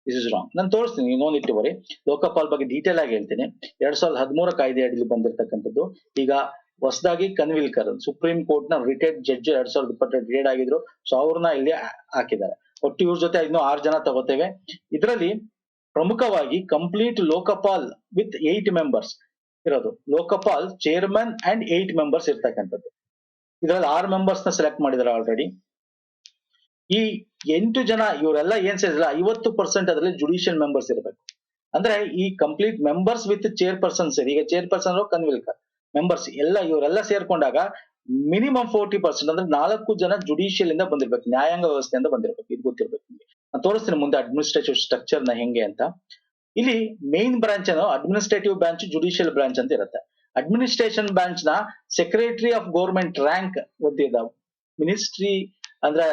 This is wrong. ನಾನು ತೋರಿಸ್ತೀನಿ, no need to worry. Lokpal ಬಗ್ಗೆ ಡೀಟೇಲ್ ಆಗಿ ಹೇಳ್ತೀನಿ. 2013 ಕಾಯ್ದೆ ಅಡಿಯಲ್ಲಿ ಬಂದಿರತಕ್ಕಂಥದ್ದು. ಈಗ ಹೊಸದಾಗಿ ಕನ್ವಿಲ್ಕರ್ ಸುಪ್ರೀಂ ಕೋರ್ಟ್ ನ ರಿಟೈರ್ಡ್ ಜಡ್ಜ್ 2020 ರಿಟೈರ್ಡ್ ಆಗಿದ್ರು. ಸೊ ಅವ್ರನ್ನ ಇಲ್ಲಿ ಹಾಕಿದ್ದಾರೆ. ಒಟ್ಟು ಇವ್ರ ಜೊತೆ ಇನ್ನು 6 ಜನ ತಗೋತೇವೆ. ಇದರಲ್ಲಿ ಪ್ರಮುಖವಾಗಿ ಕಂಪ್ಲೀಟ್ ಲೋಕಪಾಲ್ ವಿತ್ 8 ಮೆಂಬರ್ಸ್ ಇರೋದು. ಲೋಕಪಾಲ್ ಚೇರ್ಮನ್ ಅಂಡ್ 8 ಮೆಂಬರ್ಸ್ ಇರ್ತಕ್ಕಂಥದ್ದು. ಇದರಲ್ಲಿ 6 ಮೆಂಬರ್ಸ್ ನ ಸೆಲೆಕ್ಟ್ ಮಾಡಿದ್ದಾರೆ ಆಲ್ರೆಡಿ. ಈ 8 ಜನ ಇವರೆಲ್ಲ ಏನ್ ಸೇರಿಲ್ಲ 50% ಅದರಲ್ಲಿ ಜುಡಿಷಿಯಲ್ ಮೆಂಬರ್ಸ್ ಇರಬೇಕು. ಅಂದ್ರೆ ಈ ಕಂಪ್ಲೀಟ್ ಮೆಂಬರ್ಸ್ ವಿತ್ ಚೇರ್ಪರ್ಸನ್ ಸೇರಿ, ಈಗ ಚೇರ್ಪರ್ಸನ್ ಕನ್ವಿಲ್ಕರ್ ಮೆಂಬರ್ಸ್ ಇವರೆಲ್ಲ ಸೇರ್ಕೊಂಡಾಗ ಮಿನಿಮಮ್ 40% ಅಂದ್ರೆ 4 ಜನ ಜುಡಿಷಿಯಲ್ ಇಂದ ಬಂದಿರ್ಬೇಕು, ನ್ಯಾಯಾಂಗ ವ್ಯವಸ್ಥೆಯಿಂದ ಬಂದಿರ್ಬೇಕು. ಇದು ಗೊತ್ತಿರ್ಬೇಕು ನಿಮಗೆ. ನಾನು ತೋರಿಸ್ತೀನಿ ಮುಂದೆ ಅಡ್ಮಿನಿಸ್ಟ್ರೇಟಿವ್ ಸ್ಟ್ರಕ್ಚರ್ ನ ಹೆಂಗೆ ಅಂತ. ಇಲ್ಲಿ ಮೇನ್ ಬ್ರಾಂಚ್ ಅನ್ನು ಅಡ್ಮಿನಿಸ್ಟ್ರೇಟಿವ್ ಬ್ರಾಂಚ್, ಜುಡಿಷಿಯಲ್ ಬ್ರಾಂಚ್ ಅಂತ ಇರುತ್ತೆ. ಅಡ್ಮಿನಿಸ್ಟ್ರೇಷನ್ ಬ್ರಾಂಚ್ ನ ಸೆಕ್ರೆಟರಿ ಆಫ್ ಗೌರ್ಮೆಂಟ್ ರ್ಯಾಂಕ್ ಹೊಂದಿದ ಮಿನಿಸ್ಟ್ರಿ ಅಂದ್ರೆ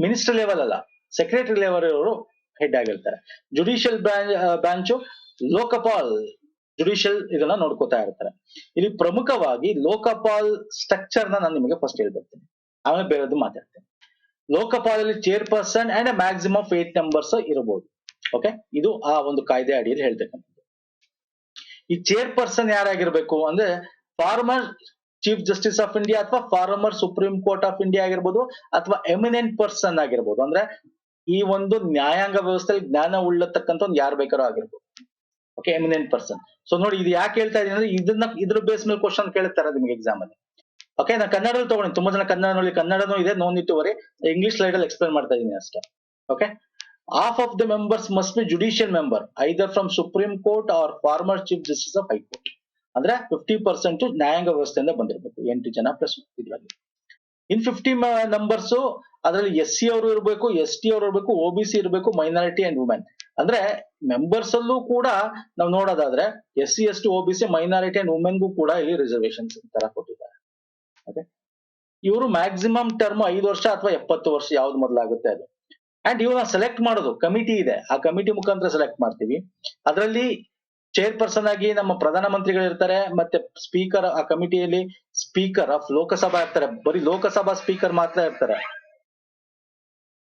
ಮಿನಿಸ್ಟರ್ ಲೆವೆಲ್ ಅಲ್ಲ, ಸೆಕ್ರೆಟರಿ ಲೆವೆಲ್ ಅವರು ಹೆಡ್ ಆಗಿರ್ತಾರೆ. ಜುಡಿಷಿಯಲ್ ಬ್ರಾಂಚ್ ಲೋಕಪಾಲ್ ಜುಡಿಷಿಯಲ್ ಇದನ್ನ ನೋಡ್ಕೋತಾ ಇರ್ತಾರೆ. ಇಲ್ಲಿ ಪ್ರಮುಖವಾಗಿ ಲೋಕಪಾಲ್ ಸ್ಟ್ರಕ್ಚರ್ ನಾನು ನಿಮಗೆ ಫಸ್ಟ್ ಹೇಳ್ಬಿಡ್ತೀನಿ, ಆಮೇಲೆ ಬೇರೆದು ಮಾತಾಡ್ತೇನೆ. ಲೋಕಪಾಲ್ ಅಲ್ಲಿ chairperson and maximum of 8 members ಇರಬಹುದು. ಓಕೆ, ಇದು ಆ ಒಂದು ಕಾಯ್ದೆ ಅಡಿಯಲ್ಲಿ ಹೇಳ್ತಕ್ಕಂಥದ್ದು. ಈ ಚೇರ್ಪರ್ಸನ್ ಯಾರಾಗಿರ್ಬೇಕು ಅಂದ್ರೆ former chief justice of India ಅಥವಾ former supreme court of India ಆಗಿರ್ಬೋದು, ಅಥವಾ ಎಮಿನೆಂಟ್ ಪರ್ಸನ್ ಆಗಿರ್ಬೋದು. ಅಂದ್ರೆ ಈ ಒಂದು ನ್ಯಾಯಾಂಗ ವ್ಯವಸ್ಥೆಯಲ್ಲಿ ಜ್ಞಾನ ಉಳ್ಳತಕ್ಕಂಥ ಒಂದು ಯಾರು ಬೇಕಾದ್ರೂ ಆಗಿರ್ಬೋದು. Okay, eminent person. ಸೊ ನೋಡಿ, ಇದು ಯಾಕೆ ಹೇಳ್ತಾ ಇದೀನಿ ಅಂದ್ರೆ ಇದ್ರ ಬೇಸ್ ಮೇಲೆ ಕ್ವಶನ್ ಕೇಳ್ತಾರೆ ನಿಮಗೆ ಎಕ್ಸಾಮ್ ಅಲ್ಲಿ. ಓಕೆ, ನಾನು ಕನ್ನಡದಲ್ಲಿ ತಗೊಂಡು ತುಂಬಾ ಜನ ಕನ್ನಡನೂ ಇದೆ, no need to worry. English slide ಅಲ್ಲಿ ಎಕ್ಸ್ಪ್ಲೇನ್ ಮಾಡ್ತಾ ಇದೀನಿ ಅಷ್ಟೇ. Okay, half of the members must be judicial member either from supreme court or former chief justice of high court. ಅಂದ್ರೆ 50% ನ್ಯಾಯಾಂಗ ವ್ಯವಸ್ಥೆಯಿಂದ ಬಂದಿರಬೇಕು, 8 ಜನ ಪ್ಲಸ್ ಇದರಲ್ಲಿ. ಇನ್ 50 ನಂಬರ್ಸ್ ಅದರಲ್ಲಿ SC ಅವರು ಇರಬೇಕು, ST ಅವರು ಇರಬೇಕು, OBC ಇರಬೇಕು, ಮೈನಾರಿಟಿ ಅಂಡ್ ವುಮೆನ್. ಅಂದ್ರೆ ಮೆಂಬರ್ಸ್ ಅಲ್ಲೂ ಕೂಡ ನಾವು ನೋಡೋದಾದ್ರೆ SC ST OBC minority and ವುಮೆನ್ಗೂ ಕೂಡ ಇಲ್ಲಿ ರಿಸರ್ವೇಶನ್ಸ್ ತರ ಕೊಟ್ಟಿದ್ದಾರೆ. ಓಕೆ, ಇವರು ಮ್ಯಾಕ್ಸಿಮಮ್ ಟರ್ಮ್ 5 ವರ್ಷ ಅಥವಾ 70 ವರ್ಷ ಯಾವ್ದು ಮೊದಲಾಗುತ್ತೆ ಅದು. ಅಂಡ್ ಇವ್ರನ್ನ ಸೆಲೆಕ್ಟ್ ಮಾಡೋದು ಕಮಿಟಿ ಇದೆ, ಆ ಕಮಿಟಿ ಮುಖಾಂತರ ಸೆಲೆಕ್ಟ್ ಮಾಡ್ತೀವಿ. ಅದರಲ್ಲಿ ಚೇರ್ಪರ್ಸನ್ ಆಗಿ ನಮ್ಮ ಪ್ರಧಾನ ಮಂತ್ರಿಗಳು ಇರ್ತಾರೆ, ಮತ್ತೆ ಸ್ಪೀಕರ್ ಆ ಕಮಿಟಿಯಲ್ಲಿ ಸ್ಪೀಕರ್ ಆಫ್ ಲೋಕಸಭಾ ಇರ್ತಾರೆ. ಬರೀ ಲೋಕಸಭಾ ಸ್ಪೀಕರ್ ಮಾತ್ರ ಇರ್ತಾರೆ.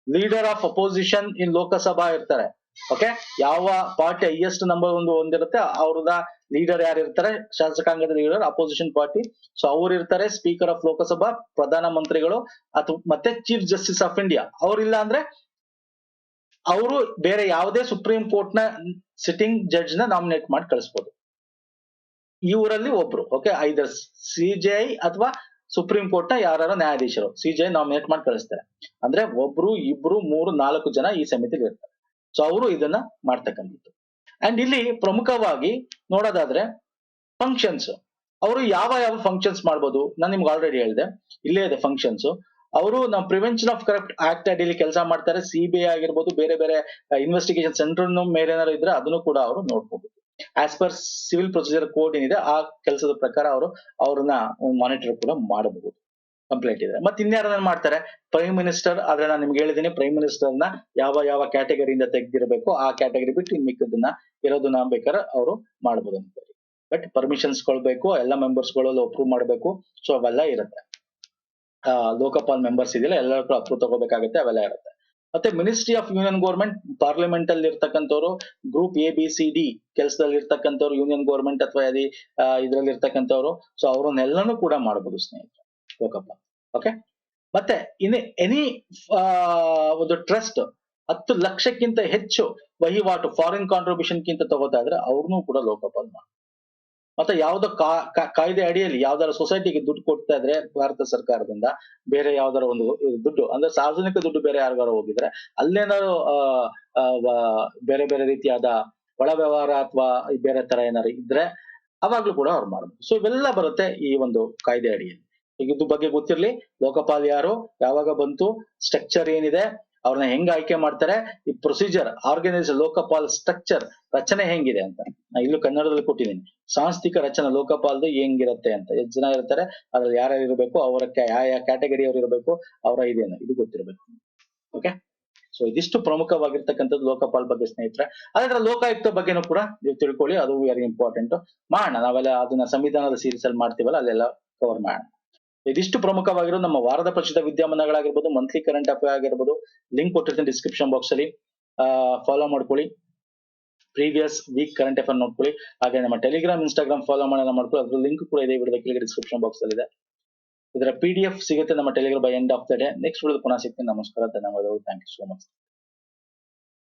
ಲೀಡರ್ ಆಫ್ ಅಪೋಸಿಷನ್ ಇನ್ ಲೋಕಸಭಾ ಇರ್ತಾರೆ. ಓಕೆ, ಯಾವ ಪಾರ್ಟಿ ಹೈಯೆಸ್ಟ್ ನಂಬರ್ ಒಂದಿರುತ್ತೆ ಅವ್ರದ ಲೀಡರ್ ಯಾರು ಇರ್ತಾರೆ, ಶಾಸಕಾಂಗದ ಲೀಡರ್ ಅಪೋಸಿಷನ್ ಪಾರ್ಟಿ. ಸೊ ಅವ್ರು ಇರ್ತಾರೆ. ಸ್ಪೀಕರ್ ಆಫ್ ಲೋಕಸಭಾ, ಪ್ರಧಾನ ಮಂತ್ರಿಗಳು ಅಥವಾ ಮತ್ತೆ ಚೀಫ್ ಜಸ್ಟಿಸ್ ಆಫ್ ಇಂಡಿಯಾ. ಅವ್ರಿಲ್ಲ ಅಂದ್ರೆ ಅವರು ಬೇರೆ ಯಾವುದೇ ಸುಪ್ರೀಂ ಕೋರ್ಟ್ ನ ಸಿಟ್ಟಿಂಗ್ ಜಡ್ಜ್ ನ ನಾಮಿನೇಟ್ ಮಾಡಿ ಕಳಿಸ್ಬೋದು. ಇವರಲ್ಲಿ ಒಬ್ರು. ಓಕೆ, ಐದರ್ CJI ಅಥವಾ ಸುಪ್ರೀಂ ಕೋರ್ಟ್ ನ ಯಾರು ನ್ಯಾಯಾಧೀಶರು CJI ನಾಮಿನೇಟ್ ಮಾಡಿ ಕಳಿಸ್ತಾರೆ. ಅಂದ್ರೆ ಒಬ್ರು, ಇಬ್ರು, 3, 4 ಜನ ಈ ಸಮಿತಿಲಿ ಇರ್ತಾರೆ. ಸೊ ಅವರು ಇದನ್ನ ಮಾಡ್ತಕ್ಕಂಥದ್ದು. ಅಂಡ್ ಇಲ್ಲಿ ಪ್ರಮುಖವಾಗಿ ನೋಡೋದಾದ್ರೆ ಫಂಕ್ಷನ್ಸ್, ಅವರು ಯಾವ ಫಂಕ್ಷನ್ಸ್ ಮಾಡ್ಬೋದು ನಾನು ನಿಮ್ಗೆ ಆಲ್ರೆಡಿ ಹೇಳಿದೆ, ಇಲ್ಲೇ ಇದೆ ಫಂಕ್ಷನ್ಸ್. ಅವರು ನಾವು ಪ್ರಿವೆನ್ಷನ್ ಆಫ್ ಕರಪ್ಟ್ ಆಕ್ಟ್ ಅಡಿಯಲ್ಲಿ ಕೆಲಸ ಮಾಡ್ತಾರೆ. CBI ಆಗಿರ್ಬೋದು, ಬೇರೆ ಬೇರೆ ಇನ್ವೆಸ್ಟಿಗೇಷನ್ ಸೆಂಟರ್ ಮೇಲೆ ಏನಾದ್ರು ಇದ್ರೆ ಅದನ್ನು ಕೂಡ ಅವರು ನೋಡ್ಕೋಬಹುದು. As per civil procedure code ಏನಿದೆ ಆ ಕೆಲಸದ ಪ್ರಕಾರ ಅವ್ರನ್ನ ಮಾನಿಟರ್ ಕೂಡ ಮಾಡಬಹುದು. ಕಂಪ್ಲೇಂಟ್ ಇದೆ. ಮತ್ತೆ ಇನ್ಯಾರನ್ನ ಮಾಡ್ತಾರೆ, ಪ್ರೈಮ್ ಮಿನಿಸ್ಟರ್. ಆದ್ರೆ ನಾನು ನಿಮ್ಗೆ ಹೇಳಿದೀನಿ ಪ್ರೈಮ್ ಮಿನಿಸ್ಟರ್ ನ ಯಾವ ಕ್ಯಾಟಗರಿಯಿಂದ ತೆಗೆದಿರಬೇಕು ಆ ಕ್ಯಾಟಗರಿ ಬಿಟ್ಟು ಇನ್ ಮಿಕ್ಕದನ್ನ ಇರೋದನ್ನ ಬೇಕಾದ್ರೆ ಅವರು ಮಾಡಬಹುದು ಅಂತ. ಬಟ್ ಪರ್ಮಿಷನ್ಸ್ ಕೊಳ್ಬೇಕು, ಎಲ್ಲ ಮೆಂಬರ್ಸ್ ಗಳು ಅಪ್ರೂವ್ ಮಾಡಬೇಕು. ಸೊ ಅವೆಲ್ಲ ಇರುತ್ತೆ. ಲೋಕಪಾಲ್ ಮೆಂಬರ್ಸ್ ಇದೆಯಲ್ಲ ಎಲ್ಲರೂ ಅಪ್ರೂವ್ ತಗೋಬೇಕಾಗುತ್ತೆ, ಅವೆಲ್ಲ ಇರುತ್ತೆ. ಮತ್ತೆ ministry of union government, parliament ಅಲ್ಲಿ ಇರ್ತಕ್ಕಂಥವ್ರು, ಗ್ರೂಪ್ ABCD ಕೆಲಸದಲ್ಲಿ ಇರ್ತಕ್ಕಂಥವ್ರು, ಯೂನಿಯನ್ ಗೌರ್ಮೆಂಟ್ ಅಥವಾ ಇದ್ರಲ್ಲಿ ಇರ್ತಕ್ಕಂಥವ್ರು. ಸೊ ಅವ್ರನ್ನೆಲ್ಲಾನು ಕೂಡ ಮಾಡಬಹುದು ಸ್ನೇಹಿತರೆ ಲೋಕಪಾಲ್. ಓಕೆ, ಮತ್ತೆ ಇನ್ನು ಎನಿ ಒಂದು ಟ್ರಸ್ಟ್ 10 ಲಕ್ಷಕ್ಕಿಂತ ಹೆಚ್ಚು ವಹಿವಾಟು ಫಾರಿನ್ ಕಾಂಟ್ರಿಬ್ಯೂಷನ್ ಕಿಂತ ತಗೋತಾ ಇದ್ರೆ ಅವ್ರನ್ನೂ ಕೂಡ ಲೋಕಪಾಲ್ ಮಾಡಿ. ಮತ್ತೆ ಯಾವ್ದೋ ಕಾಯ್ದೆ ಅಡಿಯಲ್ಲಿ ಯಾವ್ದಾರ ಸೊಸೈಟಿಗೆ ದುಡ್ಡು ಕೊಡ್ತಾ ಇದ್ರೆ ಭಾರತ ಸರ್ಕಾರದಿಂದ, ಬೇರೆ ಯಾವ್ದಾರ ಒಂದು ದುಡ್ಡು ಅಂದ್ರೆ ಸಾರ್ವಜನಿಕ ದುಡ್ಡು ಬೇರೆ ಯಾರಿಗಾರ ಹೋಗಿದ್ರೆ, ಅಲ್ಲೇನಾದ್ರು ಬೇರೆ ಬೇರೆ ರೀತಿಯಾದ ಒಳ ವ್ಯವಹಾರ ಅಥವಾ ಬೇರೆ ತರ ಏನಾರು ಇದ್ರೆ ಅವಾಗ್ಲೂ ಕೂಡ ಅವ್ರು ಮಾಡ್ಬೋದು. ಸೊ ಇವೆಲ್ಲ ಬರುತ್ತೆ ಈ ಒಂದು ಕಾಯ್ದೆ ಅಡಿಯಲ್ಲಿ. ಈಗ ಇದ್ರ ಬಗ್ಗೆ ಗೊತ್ತಿರ್ಲಿ, ಲೋಕಪಾಲ್ ಯಾರು, ಯಾವಾಗ ಬಂತು, ಸ್ಟ್ರಕ್ಚರ್ ಏನಿದೆ, ಅವ್ರನ್ನ ಹೆಂಗ್ ಆಯ್ಕೆ ಮಾಡ್ತಾರೆ, ಈ ಪ್ರೊಸೀಜರ್, ಆರ್ಗನೈಸೇಷನ್, ಲೋಕಪಾಲ್ ಸ್ಟ್ರಕ್ಚರ್ ರಚನೆ ಹೆಂಗಿದೆ ಅಂತ ನಾ ಇಲ್ಲೂ ಕನ್ನಡದಲ್ಲಿ ಕೊಟ್ಟಿದ್ದೀನಿ. ಸಾಂಸ್ಥಿಕ ರಚನೆ ಲೋಕಪಾಲ್ದು ಹೆಂಗಿರುತ್ತೆ ಅಂತ, ಎಷ್ಟು ಜನ ಇರ್ತಾರೆ, ಅದ್ರಲ್ಲಿ ಯಾರ್ಯಾರು ಇರಬೇಕು, ಅವರ ಯಾವ ಕ್ಯಾಟಗರಿ ಅವ್ರು ಇರಬೇಕು, ಅವರ ಇದೇನು ಇದು ಗೊತ್ತಿರಬೇಕು. ಓಕೆ, ಸೊ ಇದಿಷ್ಟು ಪ್ರಮುಖವಾಗಿರ್ತಕ್ಕಂಥದ್ದು ಲೋಕಪಾಲ್ ಬಗ್ಗೆ ಸ್ನೇಹಿತರೆ. ಅದ್ರ ಲೋಕಾಯುಕ್ತ ಬಗ್ಗೆನೂ ಕೂಡ ನೀವು ತಿಳ್ಕೊಳ್ಳಿ, ಅದು ವೆರಿ ಇಂಪಾರ್ಟೆಂಟ್. ಮಾಡೋಣ, ನಾವೆಲ್ಲ ಅದನ್ನ ಸಂವಿಧಾನದ ಸೀರೀಸ್ ಅಲ್ಲಿ ಮಾಡ್ತೀವಲ್ಲ ಅಲ್ಲೆಲ್ಲ ಕವರ್ ಮಾಡೋಣ. ಇದಿಷ್ಟು ಪ್ರಮುಖವಾಗಿರೋ ನಮ್ಮ ವಾರದ ಪ್ರಚಿತ ವಿದ್ಯಮಾನಗಳಾಗಿರ್ಬೋದು, ಮಂತ್ಲಿ ಕರೆಂಟ್ ಅಫೇರ್ ಆಗಿರ್ಬೋದು, ಲಿಂಕ್ ಕೊಟ್ಟಿರ್ತೀನಿ ಡಿಸ್ಕ್ರಿಪ್ಷನ್ ಬಾಕ್ಸ್ ಅಲ್ಲಿ, ಫಾಲೋ ಮಾಡ್ಕೊಳ್ಳಿ. ಪ್ರೀವಿಯಸ್ ವೀಕ್ ಕರೆಂಟ್ ಅಫೇರ್ ನೋಡ್ಕೊಳ್ಳಿ. ಹಾಗೆ ನಮ್ಮ ಟೆಲಿಗ್ರಾಮ್ ಇನ್ಸ್ಟಾಗ್ರಾಮ್ ಫಾಲೋ ಮಾಡೋಣ ಮಾಡ್ಕೊಳ್ಳಿ. ಅದ್ರ ಲಿಂಕ್ ಕೂಡ ಇದೆ ವಿಡಿಯೋದ ಕೆಳಗೆ ಡಿಸ್ಕ್ರಿಪ್ಷನ್ ಬಾಕ್ಸ್ ಅಲ್ಲಿ ಇದೆ. ಇದರ PDF ಸಿಗುತ್ತೆ ನಮ್ಮ Telegram by end of the day. Next video ಪುನಃ ಸಿಗ್ತೀನಿ. ನಮಸ್ಕಾರ, ಧನ್ಯವಾದಗಳು. Thank you so much.